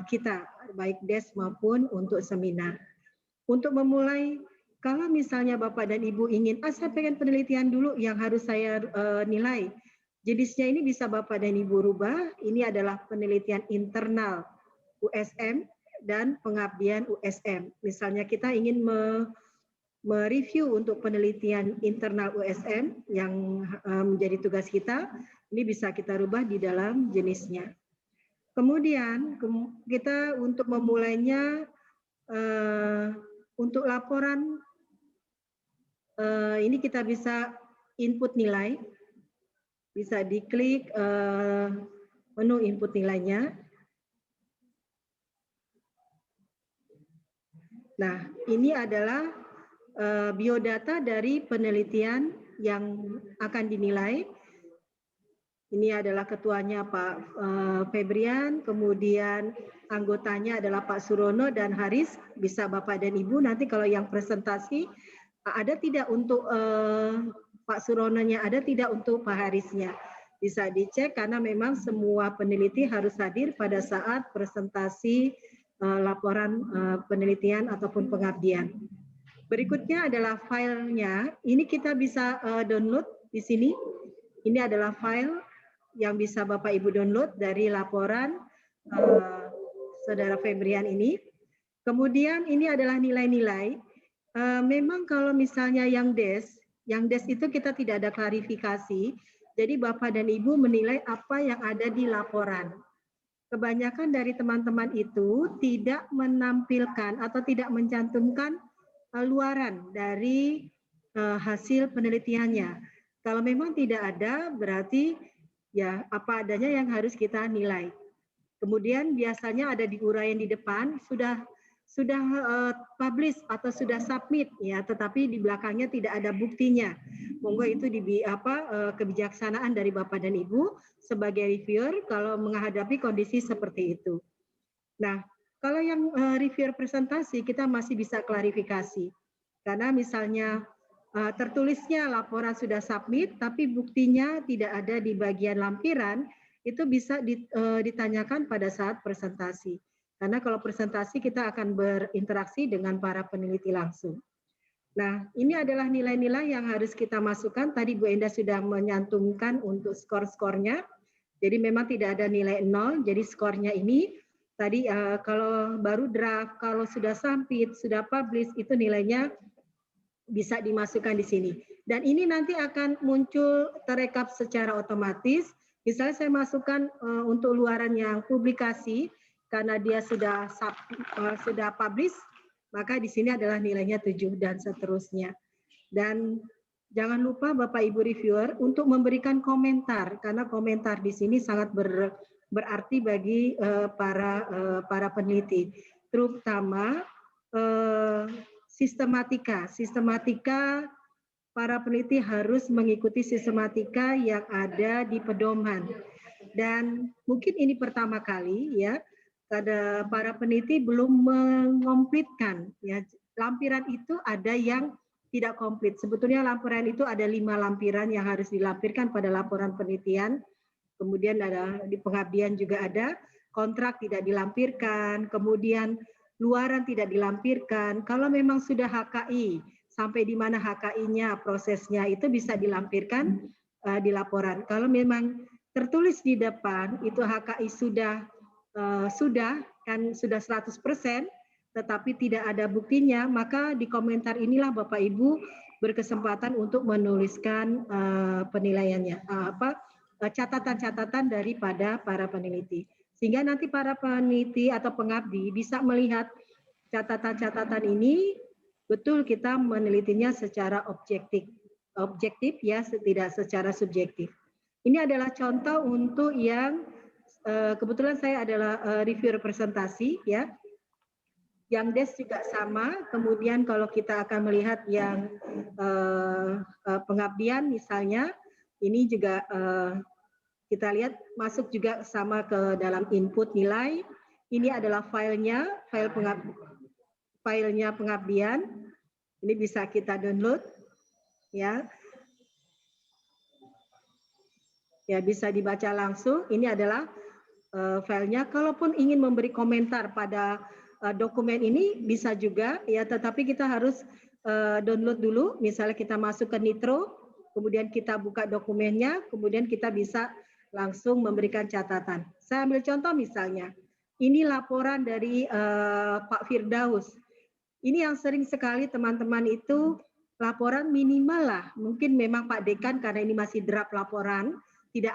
kita, baik des maupun untuk seminar. Untuk memulai, kalau misalnya Bapak dan Ibu ingin, saya pengen penelitian dulu yang harus saya nilai. Jenisnya ini bisa Bapak dan Ibu rubah, ini adalah penelitian internal USM dan pengabdian USM. Misalnya kita ingin mereview untuk penelitian internal USM yang menjadi tugas kita, ini bisa kita rubah di dalam jenisnya. Kemudian kita untuk memulainya untuk laporan ini kita bisa input nilai, bisa diklik menu input nilainya. Nah, ini adalah biodata dari penelitian yang akan dinilai. Ini adalah ketuanya Pak Febrian, kemudian anggotanya adalah Pak Surono dan Haris, bisa Bapak dan Ibu. Nanti kalau yang presentasi, ada tidak untuk Pak Surononya, ada tidak untuk Pak Harisnya. Bisa dicek karena memang semua peneliti harus hadir pada saat presentasi laporan penelitian ataupun pengabdian. Berikutnya adalah filenya, ini kita bisa download di sini. Ini adalah file yang bisa Bapak Ibu download dari laporan Saudara Febrian ini. Kemudian ini adalah nilai-nilai. Memang kalau misalnya yang des itu kita tidak ada klarifikasi. Jadi Bapak dan Ibu menilai apa yang ada di laporan. Kebanyakan dari teman-teman itu tidak menampilkan atau tidak mencantumkan luaran dari hasil penelitiannya. Kalau memang tidak ada, berarti ya apa adanya yang harus kita nilai. Kemudian biasanya ada di uraian di depan sudah publish atau sudah submit ya, tetapi di belakangnya tidak ada buktinya. Monggo itu kebijaksanaan dari Bapak dan Ibu sebagai reviewer kalau menghadapi kondisi seperti itu. Nah, kalau yang reviewer presentasi kita masih bisa klarifikasi. Karena misalnya tertulisnya laporan sudah submit, tapi buktinya tidak ada di bagian lampiran, itu bisa ditanyakan pada saat presentasi. Karena kalau presentasi kita akan berinteraksi dengan para peneliti langsung. Nah, ini adalah nilai-nilai yang harus kita masukkan. Tadi Bu Enda sudah menyantumkan untuk skor-skornya. Jadi memang tidak ada nilai 0, jadi skornya ini tadi kalau baru draft, kalau sudah submit, sudah publish, itu nilainya bisa dimasukkan di sini. Dan ini nanti akan muncul terekap secara otomatis. Misalnya saya masukkan untuk luaran yang publikasi, karena dia sudah publish, maka di sini adalah nilainya 7 dan seterusnya. Dan jangan lupa Bapak Ibu reviewer untuk memberikan komentar, karena komentar di sini sangat berarti bagi para peneliti, terutama sistematika para peneliti harus mengikuti sistematika yang ada di pedoman. Dan mungkin ini pertama kali ya, para peneliti belum mengompletkan ya, lampiran itu ada yang tidak komplit. Sebetulnya lampiran itu ada 5 lampiran yang harus dilampirkan pada laporan penelitian. kemudian ada di pengabdian juga ada, kontrak tidak dilampirkan, kemudian luaran tidak dilampirkan. Kalau memang sudah HKI, sampai di mana HKI-nya, prosesnya itu bisa dilampirkan di laporan. Kalau memang tertulis di depan itu HKI sudah 100%, tetapi tidak ada buktinya, maka di komentar inilah Bapak Ibu berkesempatan untuk menuliskan penilaiannya, catatan-catatan daripada para peneliti. Sehingga nanti para peneliti atau pengabdi bisa melihat catatan-catatan ini betul kita menelitinya secara objektif ya, tidak secara subjektif. Ini adalah contoh untuk yang kebetulan saya adalah reviewer presentasi ya. Yang DES juga sama. Kemudian kalau kita akan melihat yang pengabdian misalnya, ini juga kita lihat masuk juga sama ke dalam input nilai. Ini adalah filenya, filenya pengabdian. Ini bisa kita download, ya. Ya, bisa dibaca langsung. Ini adalah filenya. Kalaupun ingin memberi komentar pada dokumen ini bisa juga, ya. Tetapi kita harus download dulu. Misalnya kita masuk ke Nitro, kemudian kita buka dokumennya, kemudian kita bisa langsung memberikan catatan. Saya ambil contoh misalnya, ini laporan dari Pak Firdaus. Ini yang sering sekali teman-teman itu laporan minimal lah. Mungkin memang Pak Dekan karena ini masih draft laporan, tidak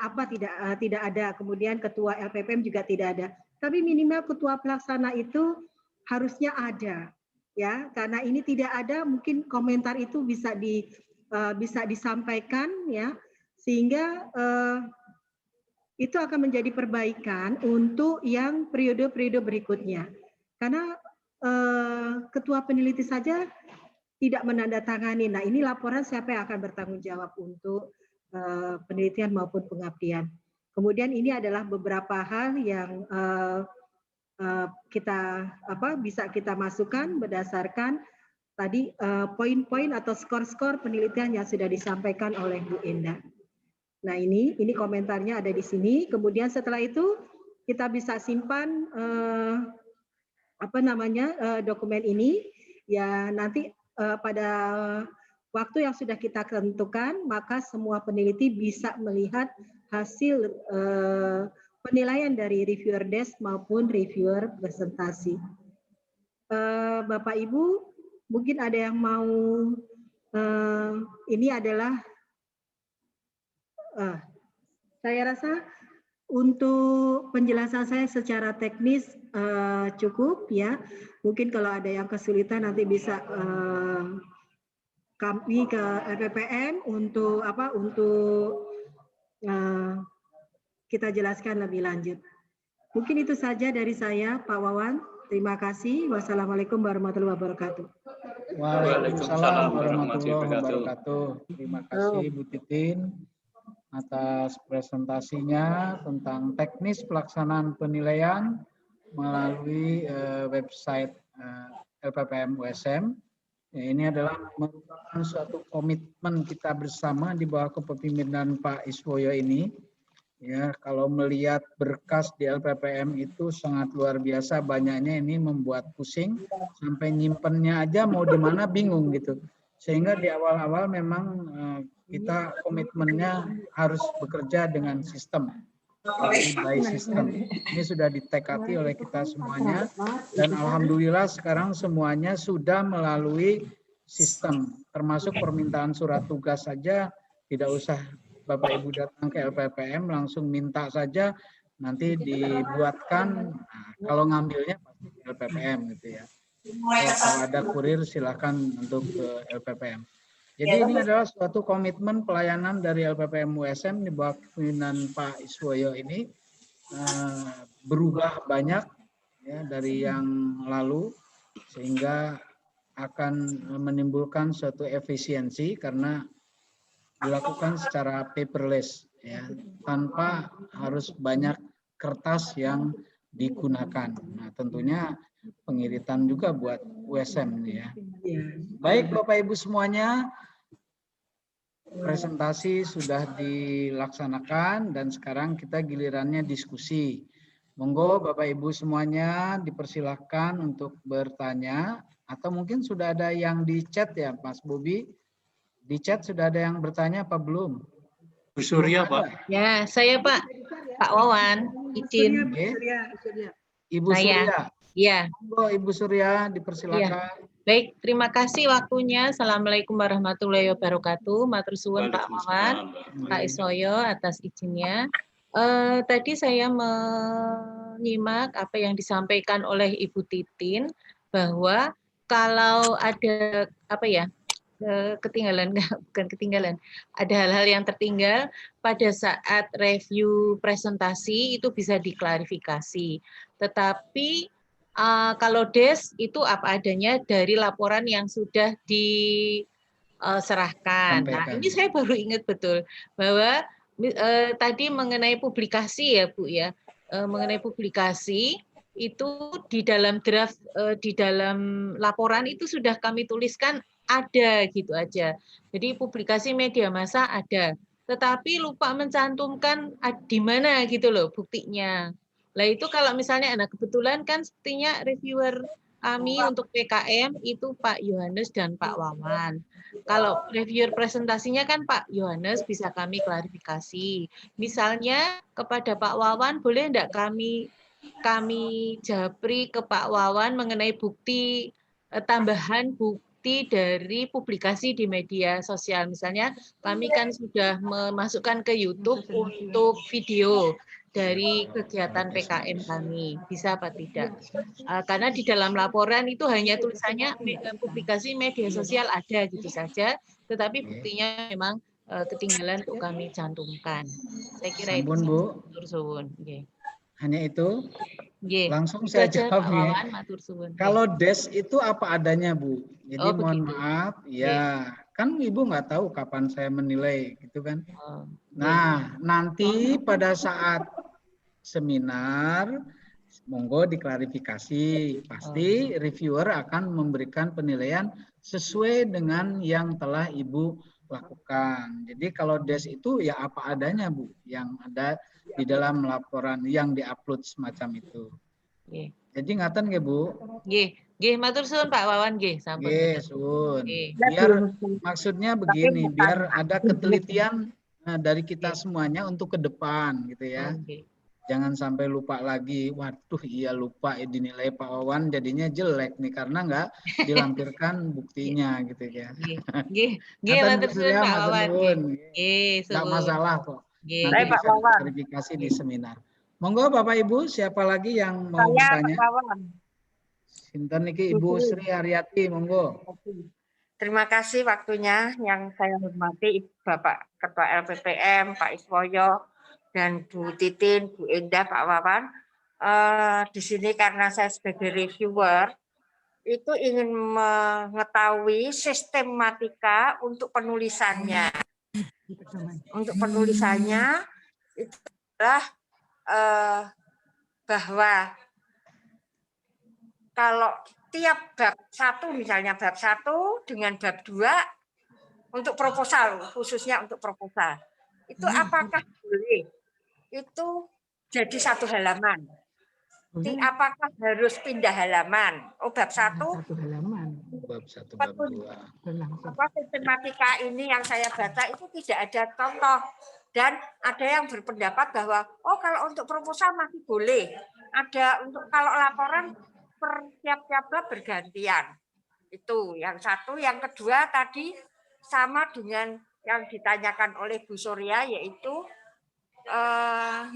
ada. Kemudian Ketua LPPM juga tidak ada. Tapi minimal Ketua Pelaksana itu harusnya ada, ya. Karena ini tidak ada, mungkin komentar itu bisa disampaikan, ya, sehingga itu akan menjadi perbaikan untuk yang periode-periode berikutnya. Karena ketua peneliti saja tidak menandatangani. Nah, ini laporan siapa yang akan bertanggung jawab untuk penelitian maupun pengabdian. Kemudian ini adalah beberapa hal yang bisa kita masukkan berdasarkan tadi poin-poin atau skor-skor penelitian yang sudah disampaikan oleh Bu Endah. Nah, ini komentarnya ada di sini. Kemudian setelah itu kita bisa simpan dokumen ini, ya. Nanti pada waktu yang sudah kita tentukan, maka semua peneliti bisa melihat hasil penilaian dari reviewer desk maupun reviewer presentasi. Bapak Ibu, mungkin ada yang mau ini adalah saya rasa untuk penjelasan saya secara teknis cukup, ya. Mungkin kalau ada yang kesulitan nanti bisa kami ke LPPM untuk kita jelaskan lebih lanjut. Mungkin itu saja dari saya, Pak Wawan. Terima kasih. Wassalamualaikum warahmatullahi wabarakatuh. Waalaikumsalam warahmatullahi wabarakatuh. Terima kasih Bu Titin atas presentasinya tentang teknis pelaksanaan penilaian melalui website LPPM USM. Ya, ini adalah merupakan suatu komitmen kita bersama di bawah kepemimpinan Pak Iswoyo ini. Ya, kalau melihat berkas di LPPM itu sangat luar biasa banyaknya, ini membuat pusing, sampai nyimpennya aja mau di mana bingung gitu. Sehingga di awal-awal memang kita komitmennya harus bekerja dengan sistem, by system. Ini sudah ditekati oleh kita semuanya, dan alhamdulillah sekarang semuanya sudah melalui sistem, termasuk permintaan surat tugas saja tidak usah Bapak Ibu datang ke LPPM, langsung minta saja, nanti dibuatkan. Nah, kalau ngambilnya pasti ke LPPM gitu ya. Kalau ada kurir silakan untuk ke LPPM. Jadi ini adalah suatu komitmen pelayanan dari LPPM USM di bawah kepemimpinan Pak Iswoyo ini berubah banyak ya dari yang lalu, sehingga akan menimbulkan suatu efisiensi karena dilakukan secara paperless, ya, tanpa harus banyak kertas yang digunakan. Nah, tentunya pengiritan juga buat USM ya. Baik Bapak Ibu semuanya, presentasi sudah dilaksanakan dan sekarang kita gilirannya diskusi. Monggo Bapak Ibu semuanya dipersilahkan untuk bertanya atau mungkin sudah ada yang di chat ya Mas Bobi. Di chat sudah ada yang bertanya apa belum? Bu Surya, Pak. Ya, saya Pak Wawan, izin. Ibu Surya. Ya, Monggo Ibu Surya dipersilakan. baik. Terima kasih waktunya. Assalamualaikum warahmatullahi wabarakatuh. Matur suwun Pak Wawan, Pak Iswoyo atas izinnya. Tadi saya menyimak apa yang disampaikan oleh Ibu Titin bahwa kalau ada bukan ketinggalan, ada hal-hal yang tertinggal pada saat review presentasi itu bisa diklarifikasi. Tetapi kalau DES itu apa adanya dari laporan yang sudah diserahkan. Nah, ini saya baru ingat betul bahwa tadi mengenai publikasi ya Bu ya, mengenai publikasi itu di dalam draft, di dalam laporan itu sudah kami tuliskan ada gitu aja. Jadi publikasi media massa ada, tetapi lupa mencantumkan di mana gitu loh buktinya. Lah itu kalau misalnya kebetulan kan sepertinya reviewer kami untuk PKM itu Pak Yohanes dan Pak Wawan. Kalau reviewer presentasinya kan Pak Yohanes bisa kami klarifikasi. Misalnya kepada Pak Wawan boleh enggak kami japri ke Pak Wawan mengenai bukti tambahan bukti dari publikasi di media sosial. Misalnya kami kan sudah memasukkan ke YouTube untuk video dari kegiatan PKM kami. Bisa apa tidak? Karena di dalam laporan itu hanya tulisannya publikasi media sosial ada gitu saja, tetapi buktinya memang ketinggalan untuk kami cantumkan. Saya kira itu. Bu. Hanya itu? Langsung saya jawab ya. Kalau DES itu apa adanya Bu. Jadi mohon maaf, ya kan Ibu nggak tahu kapan saya menilai gitu kan. Nah nanti pada saat seminar monggo diklarifikasi. Pasti reviewer akan memberikan penilaian sesuai dengan yang telah Ibu lakukan. Jadi kalau DES itu ya apa adanya Bu, yang ada di dalam laporan yang diupload semacam itu. Jadi ngaten nggih Bu? Nggih, matur suwun Pak Wawan nggih, sampun. Nggih, suwun. Biar maksudnya begini, biar ada ketelitian dari kita semuanya untuk ke depan gitu ya. Jangan sampai lupa lagi. Waduh, iya lupa dinilai Pak Wawan jadinya jelek nih karena nggak dilampirkan buktinya gitu ya. Nggih, matur suwun Pak Wawan. Nggak masalah kok. Nanti Pak bisa klarifikasi di seminar. Monggo Bapak Ibu, siapa lagi yang mau bertanya? Sinten niki Ibu Sri Haryati, monggo. Terima kasih waktunya yang saya hormati Bapak Ketua LPPM, Pak Iswoyo, dan Bu Titin, Bu Indah, Pak Wawan. Di sini karena saya sebagai reviewer, itu ingin mengetahui sistematika untuk penulisannya. Untuk penulisannya itu adalah bahwa kalau tiap bab 1 misalnya bab 1 dengan bab 2 untuk proposal, khususnya untuk proposal, itu apakah boleh itu jadi satu halaman? Apakah harus pindah halaman? Bab 1 bab 1 bab 2. Apa sistematika ini yang saya baca itu tidak ada contoh. Dan ada yang berpendapat bahwa kalau untuk proposal masih boleh. Ada untuk kalau laporan per tiap-tiap bab bergantian. Itu yang satu. Yang kedua tadi sama dengan yang ditanyakan oleh Bu Surya, yaitu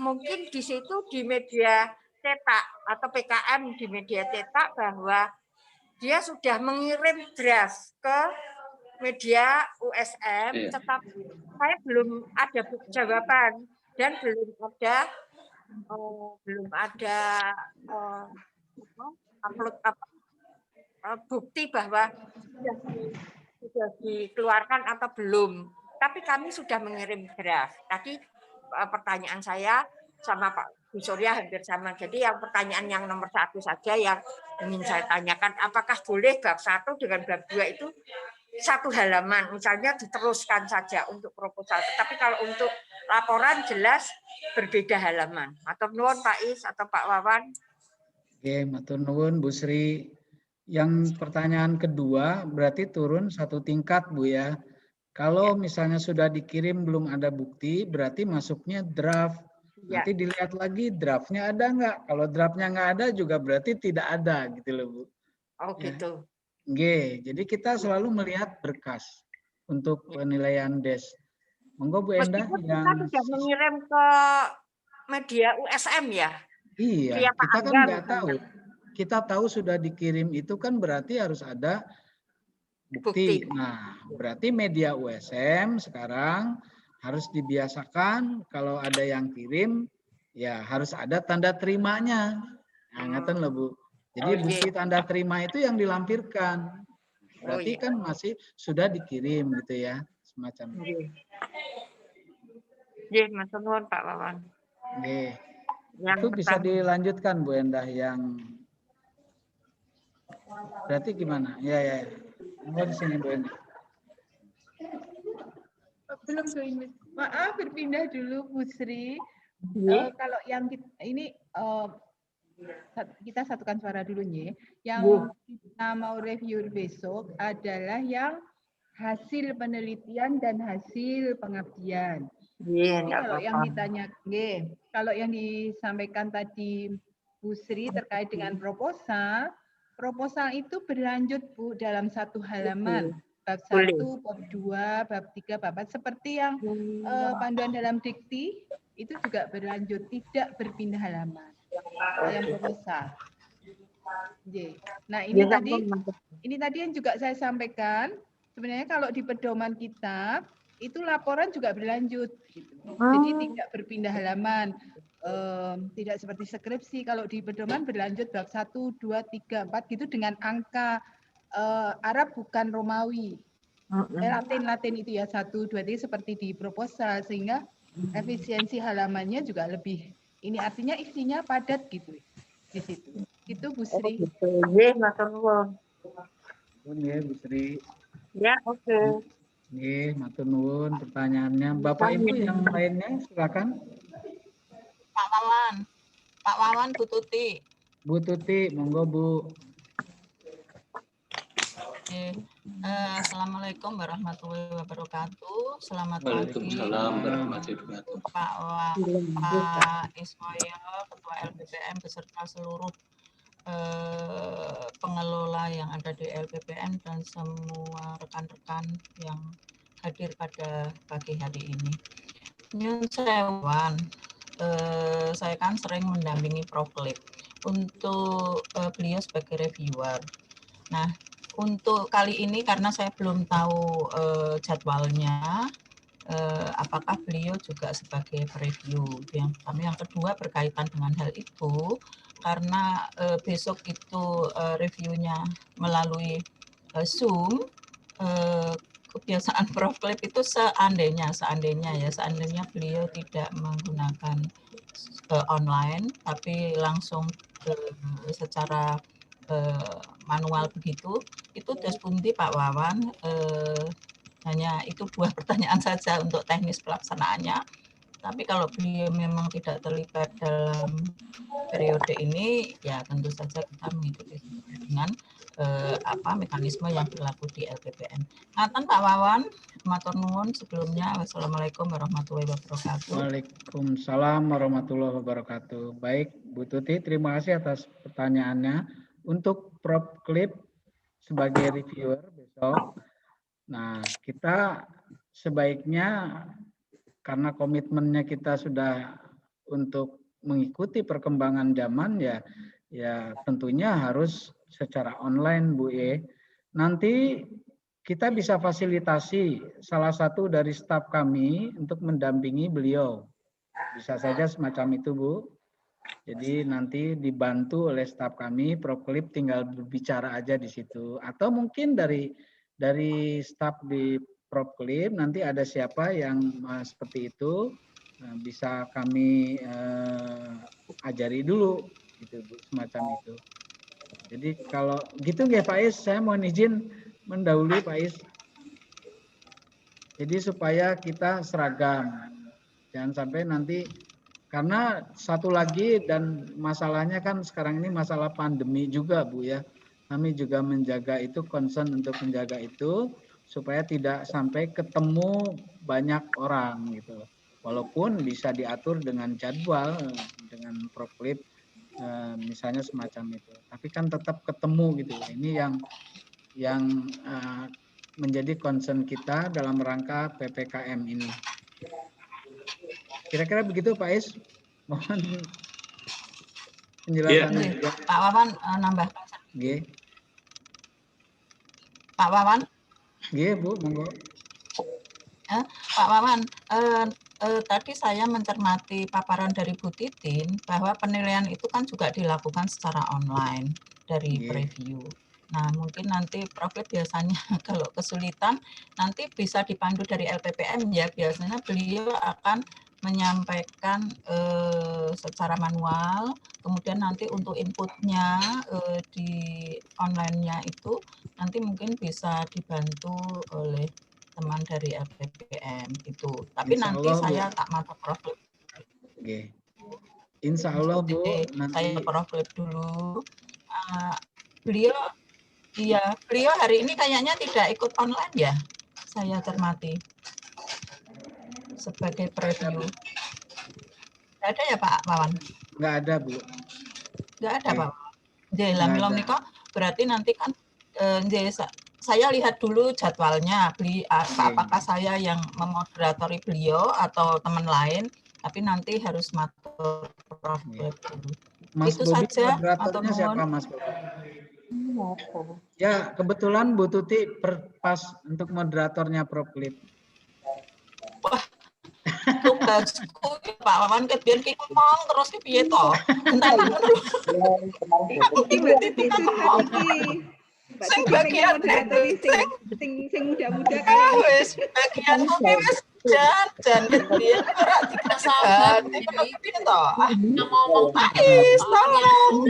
mungkin di situ di media cetak atau PKM di media cetak bahwa dia sudah mengirim draft ke media USM, tetapi saya belum ada jawaban dan belum ada upload bukti bahwa sudah dikeluarkan atau belum. Tapi kami sudah mengirim draft. Tadi pertanyaan saya sama Pak Bu Surya hampir sama. Jadi yang pertanyaan yang nomor 1 saja yang ingin saya tanyakan, apakah boleh bab 1 dengan bab 2 itu satu halaman, misalnya diteruskan saja untuk proposal. Tetapi kalau untuk laporan jelas berbeda halaman. Matur nuwun Pak Is atau Pak Wawan. Oke, matur nuwun Bu Sri. Yang pertanyaan kedua berarti turun satu tingkat Bu ya. Kalau misalnya sudah dikirim belum ada bukti, berarti masuknya draft. Ya. Nanti dilihat lagi draftnya ada nggak. Kalau draftnya nggak ada juga berarti tidak ada gitu loh Bu. Oh Ya. gitu. Oke, jadi kita selalu melihat berkas untuk penilaian DES. Monggo Bu Endah Meskipun yang kita tidak mengirim ke media USM ya. iya, Via Pak kita kan Angga nggak tahu. misalnya. Kita tahu sudah dikirim itu kan berarti harus ada bukti. Nah, berarti media USM sekarang harus dibiasakan kalau ada yang kirim ya harus ada tanda terimanya. Nah, ngaten loh Bu. Jadi bukti tanda terima itu yang dilampirkan. Berarti kan masih sudah dikirim gitu ya, semacam itu. Nggih, matur nuwun Pak Wawan. Nggih. Yang Itu bisa pertama. dilanjutkan Bu Endah yang berarti gimana? Ya. Monggo di sini Bu Endah. Belum Bu, maaf berpindah dulu Bu Sri. Kalau yang ini kita satukan suara dulu nih. Yang kita mau review besok adalah yang hasil penelitian dan hasil pengabdian. Jadi kalau yang ditanya, kalau yang disampaikan tadi Bu Sri terkait dengan proposal, proposal itu berlanjut Bu dalam satu halaman. Bab 1, bab 2, bab 3, bab 4. Seperti yang panduan dalam dikti, itu juga berlanjut, tidak berpindah halaman. Yang proposal. Nah ini tadi yang juga saya sampaikan, sebenarnya kalau di pedoman kita, itu laporan juga berlanjut. Gitu. Jadi tidak berpindah halaman. Tidak seperti skripsi, kalau di pedoman berlanjut bab 1, 2, 3, 4 gitu dengan angka Arab bukan Romawi. Latin itu ya 1, 2, 3 seperti di proposal, sehingga efisiensi halamannya juga lebih. Ini artinya isinya padat gitu di situ. Itu Bu Sri. Nggih, matur nuwun. Nggih, Bu Sri. Ya, oke. Nggih, matur nuwun pertanyaannya. Bapak Ibu yang lainnya silakan. Pak Wawan, Bu Tuti. Bu Tuti, monggo Bu. Assalamualaikum warahmatullahi wabarakatuh. Selamat pagi. Waalaikumsalam warahmatullahi wabarakatuh. Pak Ismail, Ketua LPPM beserta seluruh pengelola yang ada di LPPM dan semua rekan-rekan yang hadir pada pagi hari ini. Nyun sewan, saya kan sering mendampingi Prof. Klip untuk beliau sebagai reviewer. Nah, untuk kali ini karena saya belum tahu jadwalnya, apakah beliau juga sebagai review. Yang pertama, yang kedua berkaitan dengan hal itu, karena besok itu reviewnya melalui Zoom, kebiasaan Prof. Klip itu seandainya beliau tidak menggunakan online, tapi langsung secara manual begitu, itu dos pundi Pak Wawan, hanya itu buah pertanyaan saja untuk teknis pelaksanaannya. Tapi kalau beliau memang tidak terlibat dalam periode ini, ya tentu saja kita mengikuti dengan mekanisme yang berlaku di LPPM. Ngaten Pak Wawan, matur nuwun sebelumnya. Wassalamualaikum warahmatullahi wabarakatuh. Waalaikumsalam warahmatullahi wabarakatuh. Baik, Bu Tuti, terima kasih atas pertanyaannya. Untuk Prof. Klip sebagai reviewer besok, nah kita sebaiknya karena komitmennya kita sudah untuk mengikuti perkembangan zaman ya tentunya harus secara online Bu E. Nanti kita bisa fasilitasi salah satu dari staf kami untuk mendampingi beliau. Bisa saja semacam itu Bu. Jadi nanti dibantu oleh staf kami, Prof. Klip tinggal berbicara aja di situ. Atau mungkin dari staf di Prof. Klip nanti ada siapa yang seperti itu, bisa kami ajari dulu, gitu Bu, semacam itu. Jadi kalau gitu nggih Pak Is, saya mohon izin mendahului Pak Is. Jadi supaya kita seragam. Jangan sampai nanti, karena satu lagi dan masalahnya kan sekarang ini masalah pandemi juga Bu ya. Kami juga menjaga itu, concern untuk menjaga itu supaya tidak sampai ketemu banyak orang gitu. Walaupun bisa diatur dengan jadwal, dengan proklip misalnya semacam itu. Tapi kan tetap ketemu gitu. Ini yang menjadi concern kita dalam rangka PPKM ini. Kira-kira begitu Pak Is. Mohon penjelasannya juga. Pak Wawan nambah. G. Pak Wawan. G Bu, monggo. Pak Wawan, tadi saya mencermati paparan dari Bu Titin bahwa penilaian itu kan juga dilakukan secara online dari preview. Nah, mungkin nanti Prof biasanya kalau kesulitan nanti bisa dipandu dari LPPM ya. Biasanya beliau akan menyampaikan secara manual, kemudian nanti untuk inputnya di online-nya itu nanti mungkin bisa dibantu oleh teman dari LPPM itu. Tapi Insya nanti Allah, saya Bu. tak mata Prof. Oke. Insya Allah Bu, nanti saya Prof dulu. Beliau hari ini kayaknya tidak ikut online ya, saya cermati sebagai preview. Nggak ada ya Pak Wawan? nggak ada Bu. Nggak ada Pak. Jadi Niko berarti nanti kan saya lihat dulu jadwalnya, apakah saya yang memoderatori beliau atau teman lain, tapi nanti harus matur Prof dulu. Mas Itu Bobi, saja. moderatornya siapa Mas Bobi? Ya, kebetulan Bu Tuti pas untuk moderatornya Proklip. Wah, tugasku Pak Wawan biar kita ngomong terus ke piye to. Entar dulu. Sing bagian sing muda-muda kan wis bagian kopi wis jan dia ora dikasih piye to. Ngomong Pak Is tolong.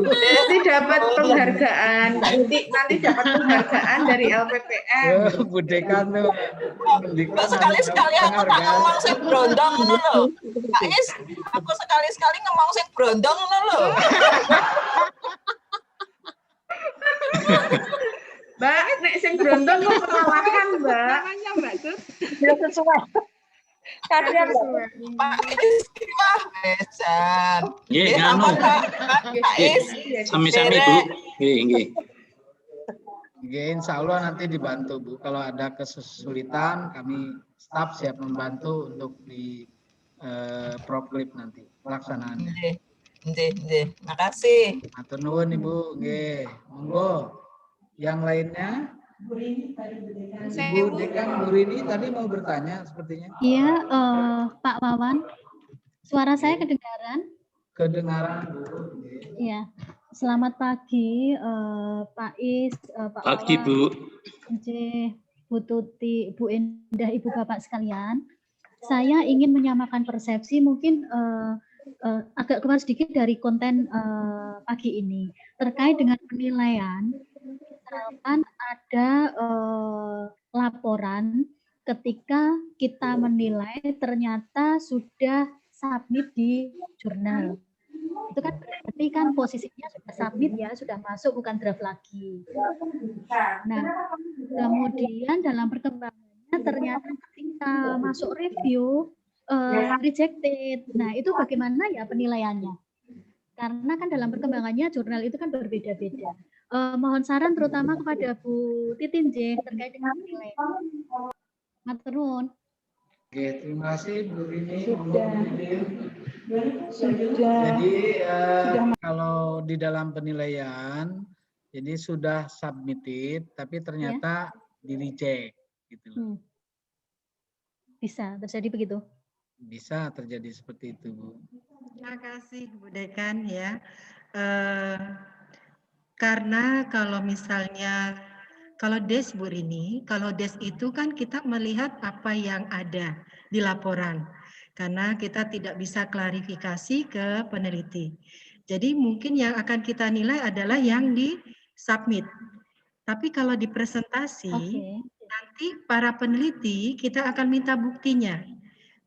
Nanti dapat penghargaan, nanti dapat penghargaan dari LPPM. Bu Dekan tuh. Sekali-sekali aku tak ngomong sing brondong ngono lho. Pak Is, aku sekali-sekali ngomong sing brondong ngono lho. Mbak, nek sing brondong kok perlawahan, Mbak. Namanya Mbak Tut. Sudah sesuai. Kalian Pak Is, wah besan. Nggih, nganu. Pak Is, Sami-sami Bu. Nggih. Nggih, insya Allah nanti dibantu Bu. Kalau ada kesulitan, kami staf siap membantu untuk di Proklip nanti pelaksanaannya. Nggih. Makasih. Matur nuwun Ibu. Nggih, monggo. Yang lainnya? Ibu Dekan Bu Rini tadi mau bertanya sepertinya. Iya, Pak Wawan. Suara saya kedengaran? Kedengaran Bu. Iya. Selamat pagi Pak Is, Pak Pagi Wawan. Bu. Bu Tuti, Bu Endah, Ibu Bapak sekalian. Saya ingin menyamakan persepsi mungkin agak keluar sedikit dari konten pagi ini terkait dengan penilaian. Misalkan ada laporan ketika kita menilai ternyata sudah submit di jurnal. Itu kan berarti kan posisinya sudah submit ya, sudah masuk bukan draft lagi. Nah, kemudian dalam perkembangannya ternyata ketika masuk review rejected. Nah, itu bagaimana ya penilaiannya? Karena kan dalam perkembangannya jurnal itu kan berbeda-beda. Mohon saran terutama kepada Bu Titin J terkait dengan penilaian. Matur nuwun. Oke, terima kasih Bu Rini. Sudah. Jadi kalau di dalam penilaian, jadi sudah submitted, tapi ternyata di reject, gitu. Bisa terjadi begitu? Bisa terjadi seperti itu, Bu. Terima kasih Bu Dekan ya. Karena kalau misalnya kalau DES Bu Rini, kalau DES itu kan kita melihat apa yang ada di laporan. Karena kita tidak bisa klarifikasi ke peneliti. Jadi mungkin yang akan kita nilai adalah yang di submit. Tapi kalau di presentasi, nanti nanti para peneliti kita akan minta buktinya.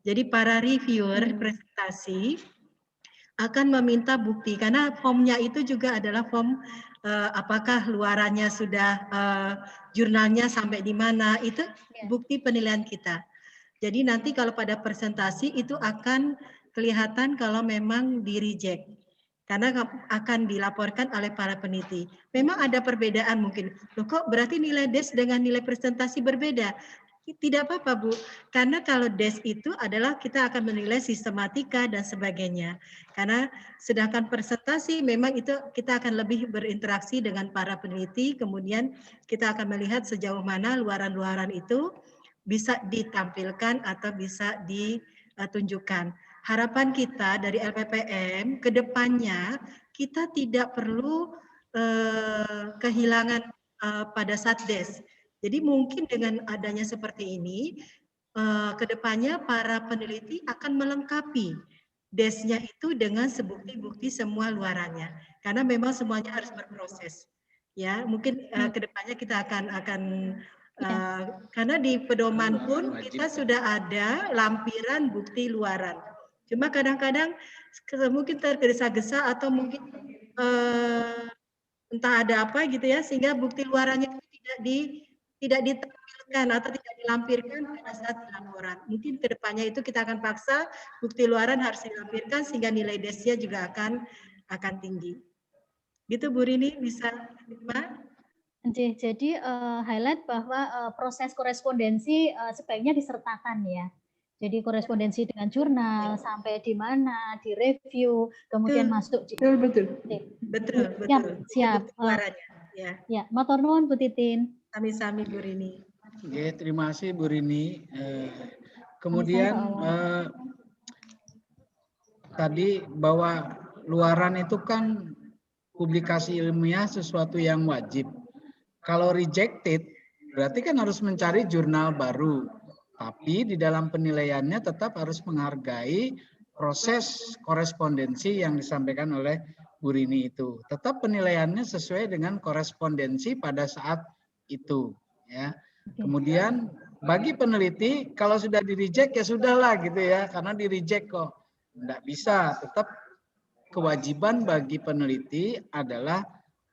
Jadi para reviewer presentasi akan meminta bukti karena formnya itu juga adalah form apakah luarannya sudah jurnalnya sampai di mana, itu bukti penilaian kita. Jadi nanti kalau pada presentasi itu akan kelihatan kalau memang di reject karena akan dilaporkan oleh para peneliti. Memang ada perbedaan mungkin. Loh, kok berarti nilai DES dengan nilai presentasi berbeda? Tidak apa-apa, Bu. Karena kalau DES itu adalah kita akan menilai sistematika dan sebagainya. Karena sedangkan presentasi memang itu kita akan lebih berinteraksi dengan para peneliti, kemudian kita akan melihat sejauh mana luaran-luaran itu bisa ditampilkan atau bisa ditunjukkan. Harapan kita dari LPPM ke depannya kita tidak perlu kehilangan pada saat DES. Jadi mungkin dengan adanya seperti ini, ke depannya para peneliti akan melengkapi DES-nya itu dengan sebukti-bukti semua luarannya. Karena memang semuanya harus berproses. Ya, mungkin ke depannya kita akan karena di pedoman pun kita sudah ada lampiran bukti luaran. Cuma kadang-kadang mungkin tergesa-gesa atau mungkin entah ada apa gitu ya, sehingga bukti luarannya tidak ditampilkan atau tidak dilampirkan pada saat laporan. Mungkin kedepannya itu kita akan paksa bukti luaran harus dilampirkan sehingga nilai DES-nya juga akan tinggi. Gitu Bu Rini, bisa Mbak? Jadi highlight bahwa proses korespondensi sebaiknya disertakan ya. Jadi korespondensi dengan jurnal sampai di mana, di review, kemudian masuk di Betul. Ya, siap. Ya, matur nuwun Bu Titin. Sami-sami Bu Rini. Oke, terima kasih Bu Rini. Kemudian tadi bahwa luaran itu kan publikasi ilmiah sesuatu yang wajib. Kalau rejected, berarti kan harus mencari jurnal baru. Tapi di dalam penilaiannya tetap harus menghargai proses korespondensi yang disampaikan oleh Bu Rini itu. Tetap penilaiannya sesuai dengan korespondensi pada saat itu. Ya. Kemudian bagi peneliti, kalau sudah di-reject ya sudahlah gitu ya, karena di-reject kok. Tidak bisa, tetap kewajiban bagi peneliti adalah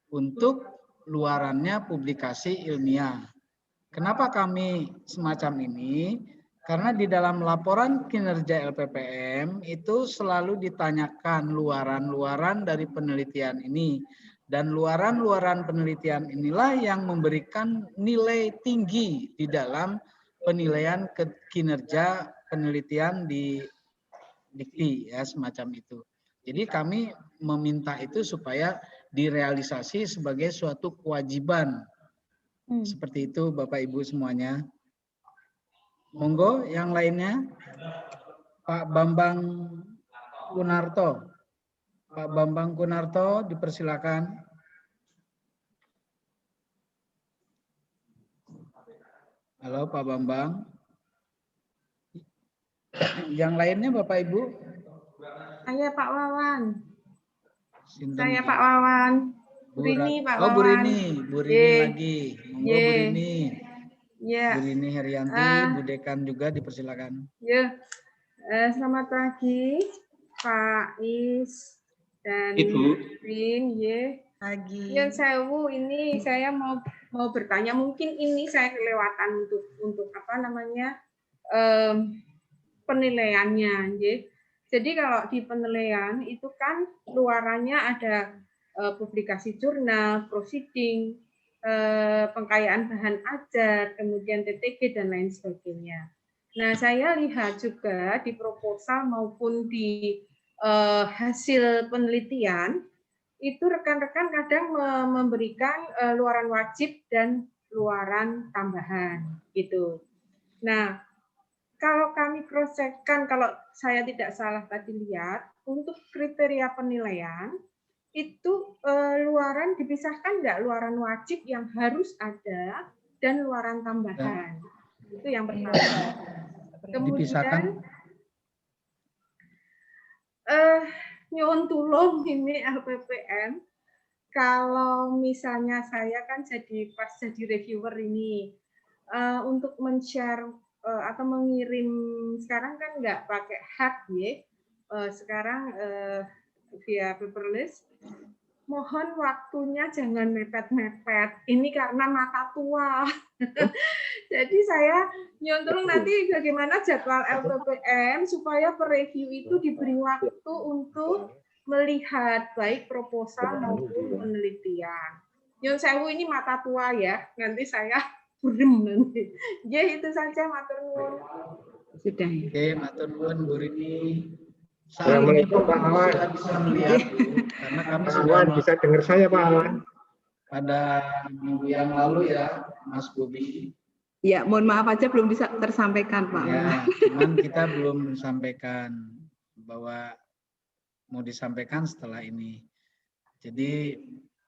untuk luarannya publikasi ilmiah. Kenapa kami semacam ini? Karena di dalam laporan kinerja LPPM itu selalu ditanyakan luaran-luaran dari penelitian ini. Dan luaran-luaran penelitian inilah yang memberikan nilai tinggi di dalam penilaian kinerja penelitian di dikti ya, semacam itu. Jadi kami meminta itu supaya direalisasi sebagai suatu kewajiban. Seperti itu Bapak Ibu semuanya. Monggo yang lainnya. Pak Bambang Kunarto. Pak Bambang Kunarto dipersilakan. Halo Pak Bambang. Yang lainnya Bapak Ibu. Saya Pak Wawan. Sinten, saya Pak Wawan. Bu Rini, Pak Wawan. Bu Rini lagi. Monggo Bu Rini. Ya. Bu Rini Herianti, Bu Dekan juga dipersilakan. Ya. Selamat pagi Pak Is dan Ibu. Rin, ya. Pagi. Yang sewu ini saya mau bertanya, mungkin ini saya kelewatan untuk apa namanya penilaiannya, ya. Jadi kalau di penilaian itu kan luarannya ada publikasi jurnal, proceeding, pengkayaan bahan ajar, kemudian TTG dan lain sebagainya. Nah, saya lihat juga di proposal maupun di hasil penelitian itu rekan-rekan kadang memberikan luaran wajib dan luaran tambahan gitu. Nah, kalau kami cross-check-kan, kalau saya tidak salah tadi lihat, untuk kriteria penilaian, itu luaran dipisahkan nggak? Luaran wajib yang harus ada dan luaran tambahan. Itu yang pertama. Kemudian, nyuwun tulung ini LPPM, kalau misalnya saya kan pas jadi reviewer ini, untuk men-share atau mengirim sekarang kan nggak pakai hard ya, sekarang via paperless. Mohon waktunya jangan mepet-mepet. Ini karena mata tua. Jadi saya nyontrong nanti bagaimana jadwal LPPM supaya per-review itu diberi waktu untuk melihat baik proposal maupun penelitian. Nyon sewu ini mata tua ya. Nanti saya burem nanti. Ya itu saja matur nuwun. Sudah. Oke, matur nuwun Bu Rini. Assalamualaikum Pak Awan. Kita bisa melihat Bu, karena kami Pak sudah Awan, bisa dengar saya Pak Awan? pada minggu yang lalu ya, Mas Bobi. Ya, mohon maaf aja belum bisa tersampaikan Pak. Ya, cuman kita belum sampaikan bahwa mau disampaikan setelah ini. Jadi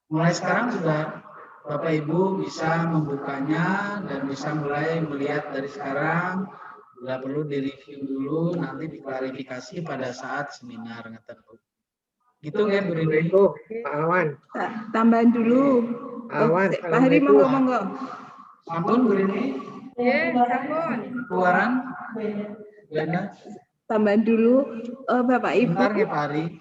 mulai sekarang sudah Bapak Ibu bisa membukanya dan bisa mulai melihat dari sekarang. Bila perlu direview dulu, nanti diklarifikasi pada saat seminar. Gitu kan Bu Rini? Pak Awan. Tambahan dulu. Awan, Pak Hari monggo. Sampun Bu Rini? Ya, sampun. Keluaran? Gana? Tambahan dulu, Bapak Ibu. Bentar ya Pak Hari.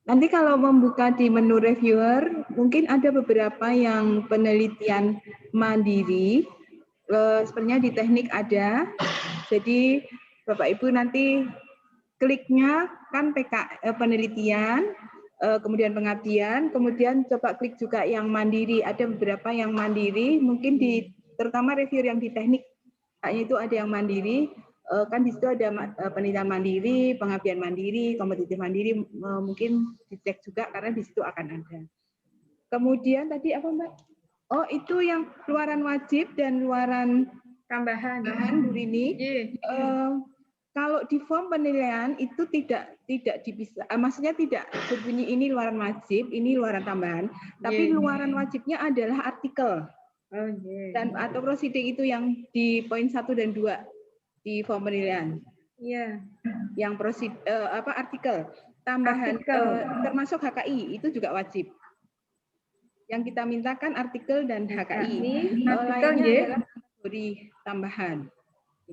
Nanti kalau membuka di menu reviewer, mungkin ada beberapa yang penelitian mandiri. Sebenarnya di teknik ada. Jadi Bapak Ibu nanti kliknya kan penelitian, kemudian pengabdian, kemudian coba klik juga yang mandiri. Ada beberapa yang mandiri, mungkin terutama reviewer yang di teknik, kayaknya itu ada yang mandiri. Kan di situ ada penelitian mandiri, pengabdian mandiri, kompetitif mandiri, mungkin dicek juga karena di situ akan ada. Kemudian tadi apa Mbak? Oh itu yang luaran wajib dan luaran tambahan Bu Rini. Kalau di form penilaian itu tidak dipisah, maksudnya tidak berbunyi ini luaran wajib, ini luaran tambahan, tapi luaran wajibnya adalah artikel dan atau proceeding itu yang di poin 1 dan 2 di form penilaian. Yang artikel tambahan termasuk HKI itu juga wajib. Yang kita mintakan artikel dan HKI. Lainnya adalah kategori tambahan.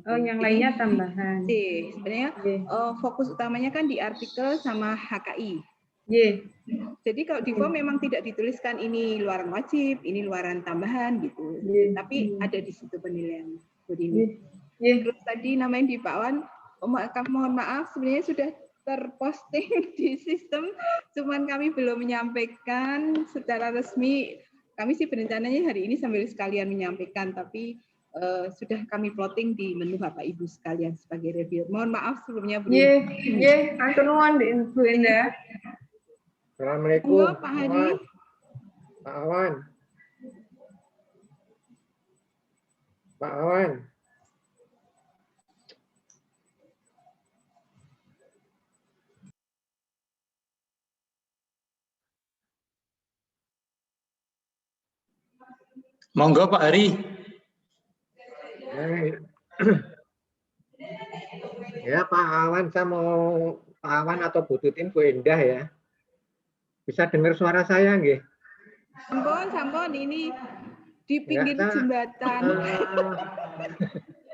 Oh, yang lainnya tambahan. Sebenarnya fokus utamanya kan di artikel sama HKI. Jadi kalau di form memang tidak dituliskan ini luaran wajib, ini luaran tambahan gitu. Tapi ada di situ penilaian. Terus tadi namanya di Pak Wan, mohon maaf sebenarnya sudah terposting di sistem, cuman kami belum menyampaikan secara resmi. Kami sih berencananya hari ini sambil sekalian menyampaikan, tapi sudah kami plotting di menu Bapak Ibu sekalian sebagai review. Mohon maaf sebelumnya Bu. Matur nuwun Bu Indah. Assalamualaikum. Pak Hari. Pak Awan. Pak Awan. Monggo Pak Hari. Ya Pak Awan, saya mau Pak Awan atau Bu Titin, Bu Indah ya. Bisa dengar suara saya nggih? Sampun ini di pinggir jembatan.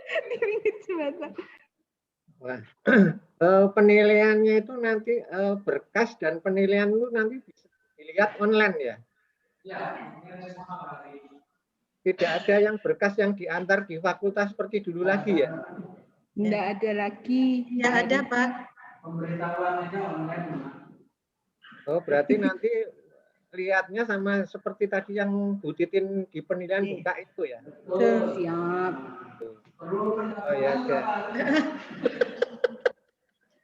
Di pinggir jembatan. Penilaiannya itu nanti berkas dan penilaian itu nanti bisa dilihat online ya? Tidak ada yang berkas yang diantar di fakultas seperti dulu lagi ya? Tidak ada lagi. Tidak ada Pak. Pemberitahuannya online. Oh berarti nanti lihatnya sama seperti tadi yang Bu Titin di penilaian buka itu ya? Siap. Oh ya ada.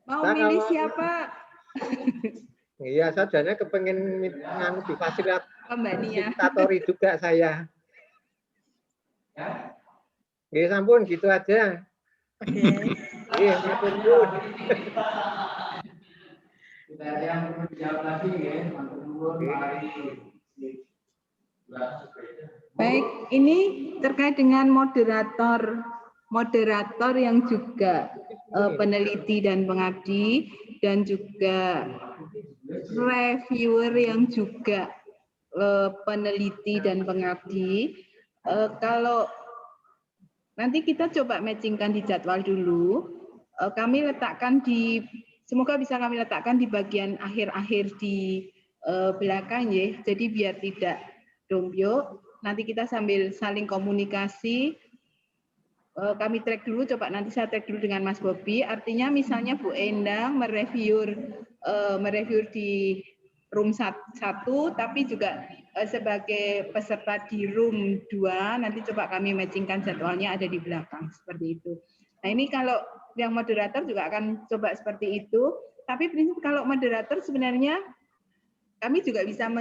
Mau milih siapa? Iya, sajanya kepengen fasilitatori juga saya. Oke, sampun gitu aja. Iya, matur nuwun. Tidak ada yang perlu dijawab lagi ya, matur nuwun. Baik, ini terkait dengan moderator yang juga peneliti dan pengabdi, dan juga reviewer yang juga peneliti dan pengabdi. Kalau Nanti kita coba matchingkan di jadwal dulu. Kami letakkan semoga bisa kami letakkan di bagian akhir-akhir di belakang ya. Jadi biar tidak dombyok. Nanti kita sambil saling komunikasi. Kami track dulu, coba nanti saya track dulu dengan Mas Bobi. Artinya misalnya Bu Endang mereview di room 1, tapi juga sebagai peserta di room 2, nanti coba kami matchingkan jadwalnya ada di belakang, seperti itu. Nah ini kalau yang moderator juga akan coba seperti itu, tapi prinsip kalau moderator sebenarnya kami juga bisa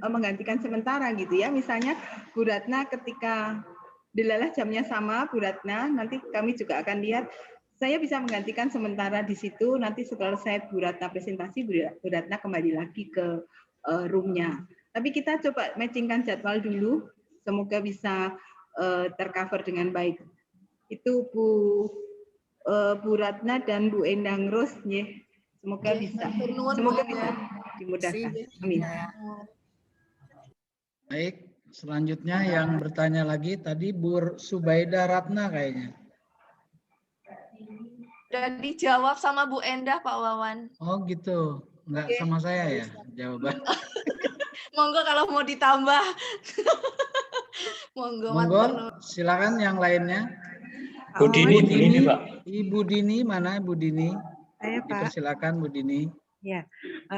menggantikan sementara gitu ya, misalnya Bu Ratna ketika delalah jamnya sama Bu Ratna, nanti kami juga akan lihat, saya bisa menggantikan sementara di situ, nanti setelah saya Bu Ratna presentasi, Bu Ratna kembali lagi ke room-nya. Tapi kita coba matchingkan jadwal dulu, semoga bisa tercover dengan baik. Itu Bu Ratna dan Bu Endang Ros, ya. Semoga bisa dimudahkan. Amin. Baik. Selanjutnya yang bertanya lagi tadi Bu Subaida Ratna kayaknya. Udah dijawab sama Bu Endah, Pak Wawan. Oh gitu, nggak sama saya ya jawaban. Monggo kalau mau ditambah. Monggo, silakan yang lainnya. Bu Dini, Pak. Ibu Dini mana Ibu Dini? Saya Pak. Dipersilakan Bu Dini. Ya,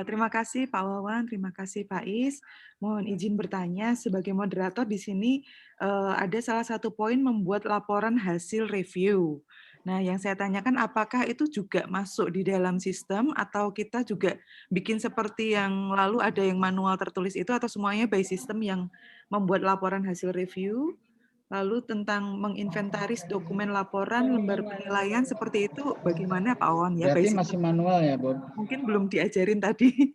terima kasih Pak Wawan, terima kasih Pak Is. Mohon izin bertanya, sebagai moderator di sini ada salah satu poin membuat laporan hasil review. Nah, yang saya tanyakan apakah itu juga masuk di dalam sistem atau kita juga bikin seperti yang lalu ada yang manual tertulis itu atau semuanya by system yang membuat laporan hasil review? Lalu tentang menginventaris dokumen laporan, lembar penilaian seperti itu bagaimana Pak Wawan ya? Berarti masih manual ya, Bob? Mungkin belum diajarin tadi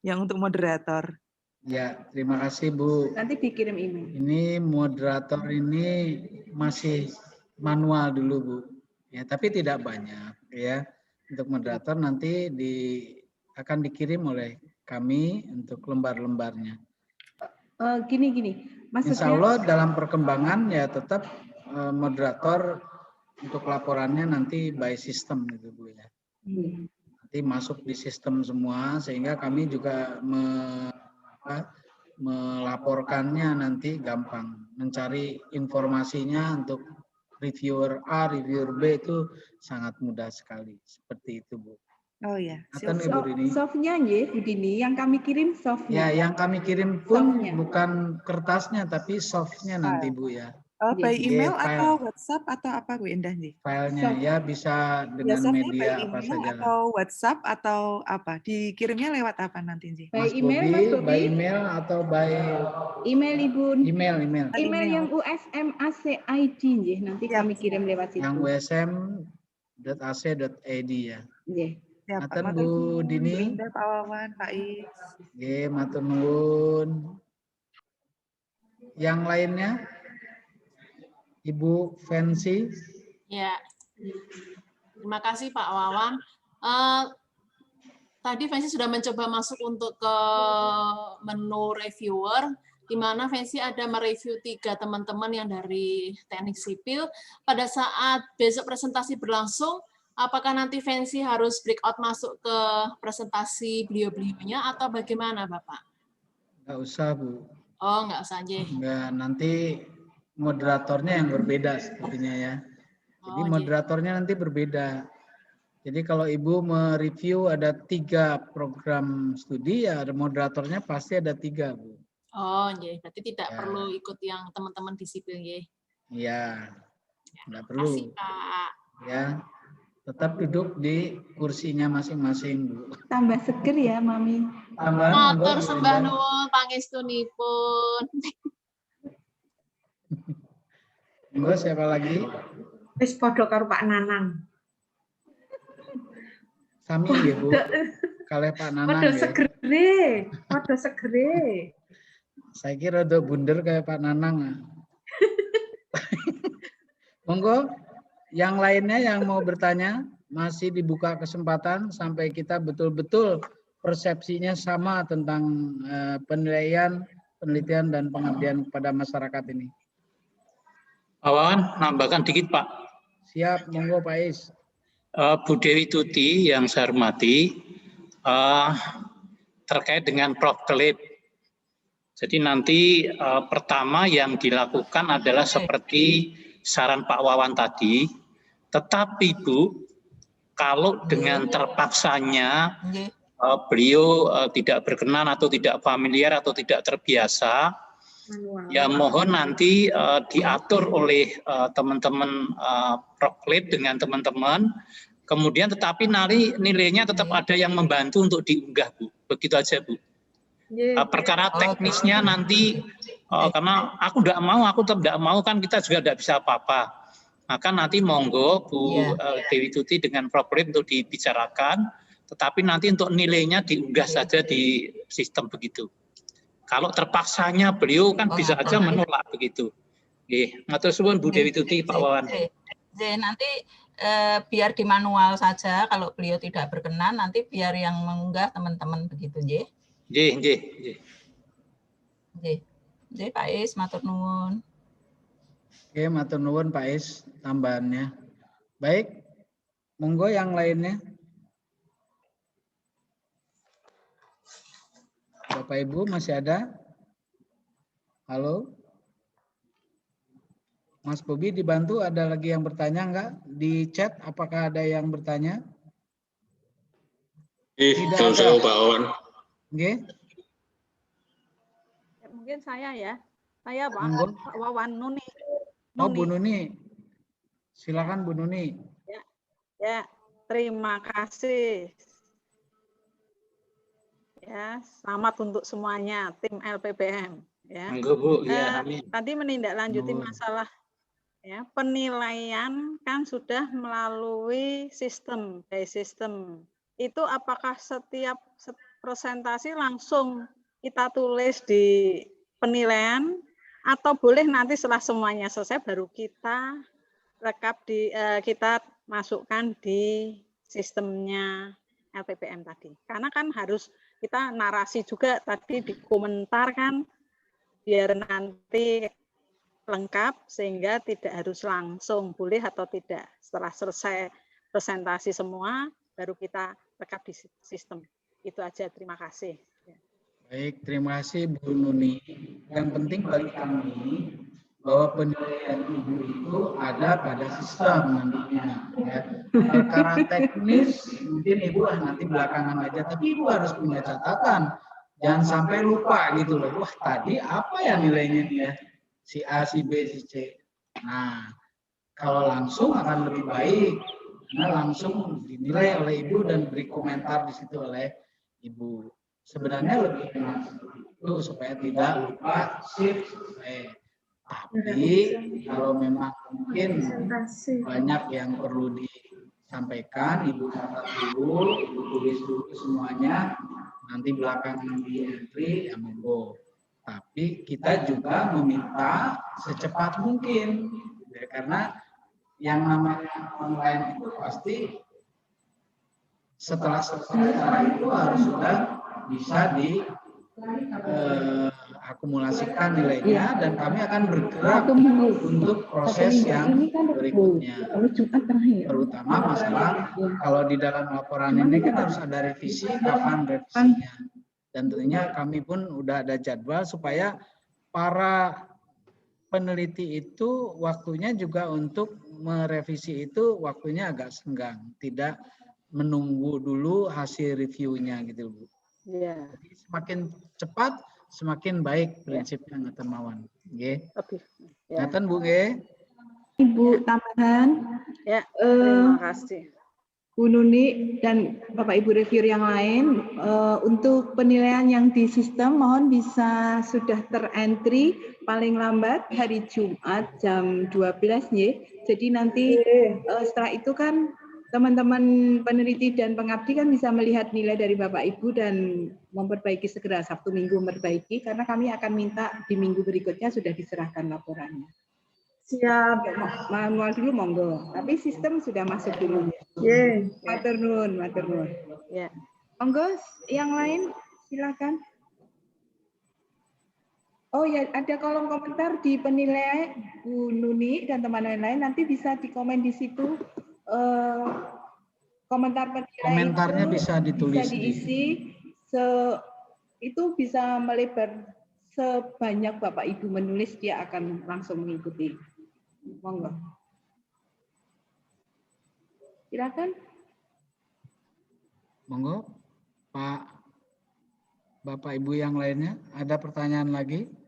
yang untuk moderator. Ya, terima kasih Bu. Nanti dikirim email. Ini moderator ini masih manual dulu Bu. Ya, tapi tidak banyak ya. Untuk moderator nanti akan dikirim oleh kami untuk lembar-lembarnya. Gini. Maksudnya, Insya Allah dalam perkembangan ya tetap moderator untuk laporannya nanti by system gitu Bu ya. Nanti masuk di sistem semua sehingga kami juga melaporkannya nanti gampang. Mencari informasinya untuk reviewer A, reviewer B itu sangat mudah sekali. Seperti itu Bu. Oh ya. Softnya ya Bu Dini, yang kami kirim softnya. Ya, yang kami kirim pun bukan kertasnya tapi softnya nanti Bu ya. Oh, by email atau WhatsApp atau apa Bu Endah nih? Filenya ya bisa dengan media apa saja. Atau WhatsApp atau apa? Dikirimnya lewat apa nanti Ji? By email Mas Bobi? By email atau by email Ibu? Email. Email yang USM.AC.id nanti kami kirim lewat situ. Yang usm.ac.id ya. Iya. Ya, Matur Bu Dini. Pak Wawan, Pak Is. Oke, matur nuwun. Yang lainnya? Ibu Fancy. Ya, terima kasih Pak Wawan. Tadi Fancy sudah mencoba masuk untuk ke menu reviewer, di mana Fancy ada mereview 3 teman-teman yang dari teknik sipil. Pada saat besok presentasi berlangsung, apakah nanti Fancy harus breakout masuk ke presentasi beliau-beliaunya atau bagaimana Bapak? Nggak usah Bu. Oh, nggak usah aja. Nggak, nanti moderatornya yang berbeda sepertinya ya. Jadi moderatornya nanti berbeda. Jadi kalau Ibu mereview ada 3 program studi, ya ada moderatornya pasti ada 3 Bu. Oh, ya. Berarti tidak perlu ikut yang teman-teman di sipil ya? Iya, nggak perlu. Terima kasih Pak. Ya. Tetap duduk di kursinya masing-masing, Bu. Tambah seger ya, Mami. Matur sembah nuwun pangestunipun. Monggo siapa lagi? Wis padha karo Pak Nanang. Sami nggih, Bu. Kalih Pak Nanang nggih. Padha segere. Saya kira udah bunder kayak Pak Nanang. Monggo. Yang lainnya yang mau bertanya, masih dibuka kesempatan sampai kita betul-betul persepsinya sama tentang penilaian, penelitian, dan pengabdian kepada masyarakat ini. Pak Wawan, nambahkan dikit Pak. Siap, monggo Pak Is. Bu Dewi Tuti yang saya hormati, terkait dengan proklip. Jadi nanti pertama yang dilakukan adalah seperti saran Pak Wawan tadi, tetapi Bu, kalau dengan terpaksanya beliau tidak berkenan atau tidak familiar atau tidak terbiasa, ya mohon nanti diatur oleh teman-teman proklip dengan teman-teman, kemudian tetapi nilainya tetap ada yang membantu untuk diunggah Bu, begitu aja Bu. Perkara teknisnya nanti karena aku tetap tidak mau kan kita juga tidak bisa apa-apa. Maka nanti monggo Bu Dewi Tuti dengan proklip untuk dibicarakan, tetapi nanti untuk nilainya diunggah saja di sistem begitu. Kalau terpaksanya beliau kan bisa aja menolak begitu. Matur suwun Bu Dewi Tuti, Pak Wawan. Nanti biar di manual saja, kalau beliau tidak berkenan nanti biar yang mengunggah teman-teman begitu, nggih. Nggih. Pak Is, matur nuwun. Oke, matur nuwun Pak Is tambahannya. Baik, monggo yang lainnya. Bapak Ibu masih ada? Halo? Mas Bobi dibantu, ada lagi yang bertanya enggak? Di chat apakah ada yang bertanya? Tidak ada. Pak Wawan. Oke. Mungkin saya ya. Saya Pak Wawan Nuni. Oh, Bu Nuni. Silakan Bu Nuni. Ya, terima kasih. Ya, selamat untuk semuanya tim LPPM ya. Monggo Bu, ya amin. Tadi menindaklanjuti masalah ya, penilaian kan sudah melalui sistem, by system. Itu apakah setiap presentasi langsung kita tulis di penilaian atau boleh nanti setelah semuanya selesai baru kita rekap kita masukkan di sistemnya LPPM tadi. Karena kan harus kita narasi juga tadi dikomentarkan biar nanti lengkap sehingga tidak harus langsung boleh atau tidak. Setelah selesai presentasi semua baru kita rekap di sistem. Itu aja, terima kasih. Baik, terima kasih Bu Nuni. Yang penting bagi kami bahwa penilaian Ibu itu ada pada sistem nantinya. Ya. Perkara teknis mungkin Ibu nanti belakangan aja, tapi Ibu harus punya catatan. Jangan sampai lupa gitu loh. Wah tadi apa ya nilainya dia? Si A, si B, si C. Nah, kalau langsung akan lebih baik. Karena langsung dinilai oleh Ibu dan beri komentar di situ oleh Ibu. Sebenarnya lebih enak itu supaya tidak lupa shift. Tapi kalau memang mungkin banyak yang perlu disampaikan, Ibu catat dulu, Ibu tulis dulu semuanya, nanti belakangan di entry, ya monggo. Tapi kita juga meminta secepat mungkin, ya, karena yang namanya online itu pasti setelah selesai itu harus sudah bisa akumulasikan nilainya dan kami akan bergerak untuk proses yang berikutnya. Terutama masalah kalau di dalam laporan ini kan harus ada revisi, kapan revisinya. Dan tentunya kami pun udah ada jadwal supaya para peneliti itu waktunya juga untuk merevisi itu waktunya agak senggang, tidak menunggu dulu hasil reviewnya gitu Bu. Ya. Jadi semakin cepat semakin baik prinsipnya ngaten mawon. Nggih. Ngaten Bu nggih. Ibu tambahan. Ya, terima kasih. Bu Nuni dan Bapak Ibu reviewer yang lain, untuk penilaian yang di sistem mohon bisa sudah terentry paling lambat hari Jumat jam 12 ya. Jadi nanti setelah itu kan teman-teman peneliti dan pengabdi kan bisa melihat nilai dari Bapak Ibu dan memperbaiki segera Sabtu Minggu memperbaiki karena kami akan minta di minggu berikutnya sudah diserahkan laporannya. Siap. Manual dulu monggo. Tapi sistem sudah masuk dulu. Matur nuwun, matur nuwun. Ya. Monggo yang lain silakan. Oh ya, ada kolom komentar di penilaian Bu Nuni dan teman-teman lain, nanti bisa dikomen di situ. Komentar penilaian Komentarnya itu bisa ditulis bisa diisi, itu bisa melebar sebanyak Bapak Ibu menulis, dia akan langsung mengikuti. Monggo. Silakan. Monggo, Pak, Bapak Ibu yang lainnya, ada pertanyaan lagi?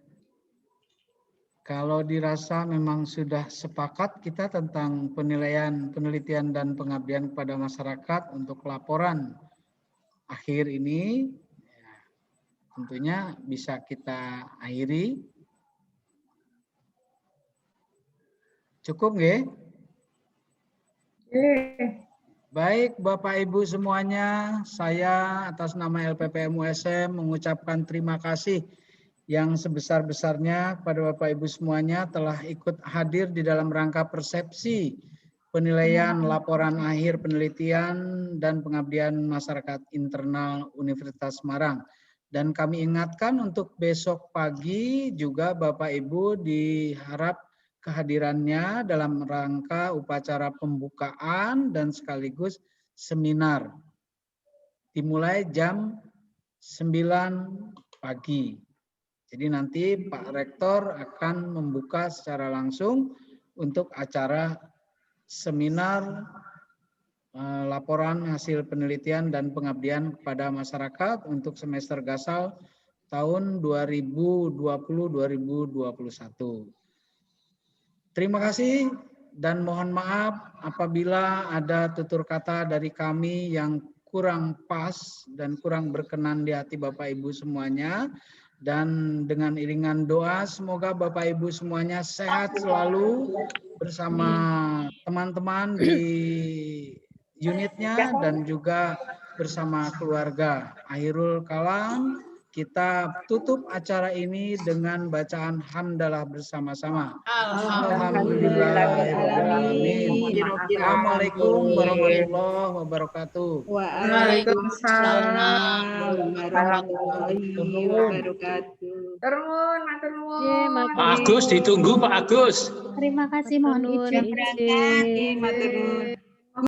Kalau dirasa memang sudah sepakat kita tentang penilaian, penelitian, dan pengabdian kepada masyarakat untuk laporan akhir ini, ya, tentunya bisa kita akhiri. Cukup nggih? Baik Bapak Ibu semuanya, saya atas nama LPPM USM mengucapkan terima kasih yang sebesar-besarnya kepada Bapak Ibu semuanya telah ikut hadir di dalam rangka persepsi penilaian laporan akhir penelitian dan pengabdian masyarakat internal Universitas Semarang. Dan kami ingatkan untuk besok pagi juga Bapak Ibu diharap kehadirannya dalam rangka upacara pembukaan dan sekaligus seminar. Dimulai jam 9 pagi. Jadi nanti Pak Rektor akan membuka secara langsung untuk acara seminar laporan hasil penelitian dan pengabdian kepada masyarakat untuk semester Gasal tahun 2020-2021. Terima kasih dan mohon maaf apabila ada tutur kata dari kami yang kurang pas dan kurang berkenan di hati Bapak Ibu semuanya. Dan dengan iringan doa semoga Bapak Ibu semuanya sehat selalu bersama teman-teman di unitnya dan juga bersama keluarga. Akhirul kalam, kita tutup acara ini dengan bacaan hamdalah bersama-sama. Alhamdulillahirrahmanirrahim. Assalamualaikum warahmatullahi wabarakatuh. Waalaikumsalam warahmatullahi wabarakatuh. Turun, matur nuwun. Pak Agus ditunggu Pak Agus. Terima kasih, mohon izin. Matur nuwun.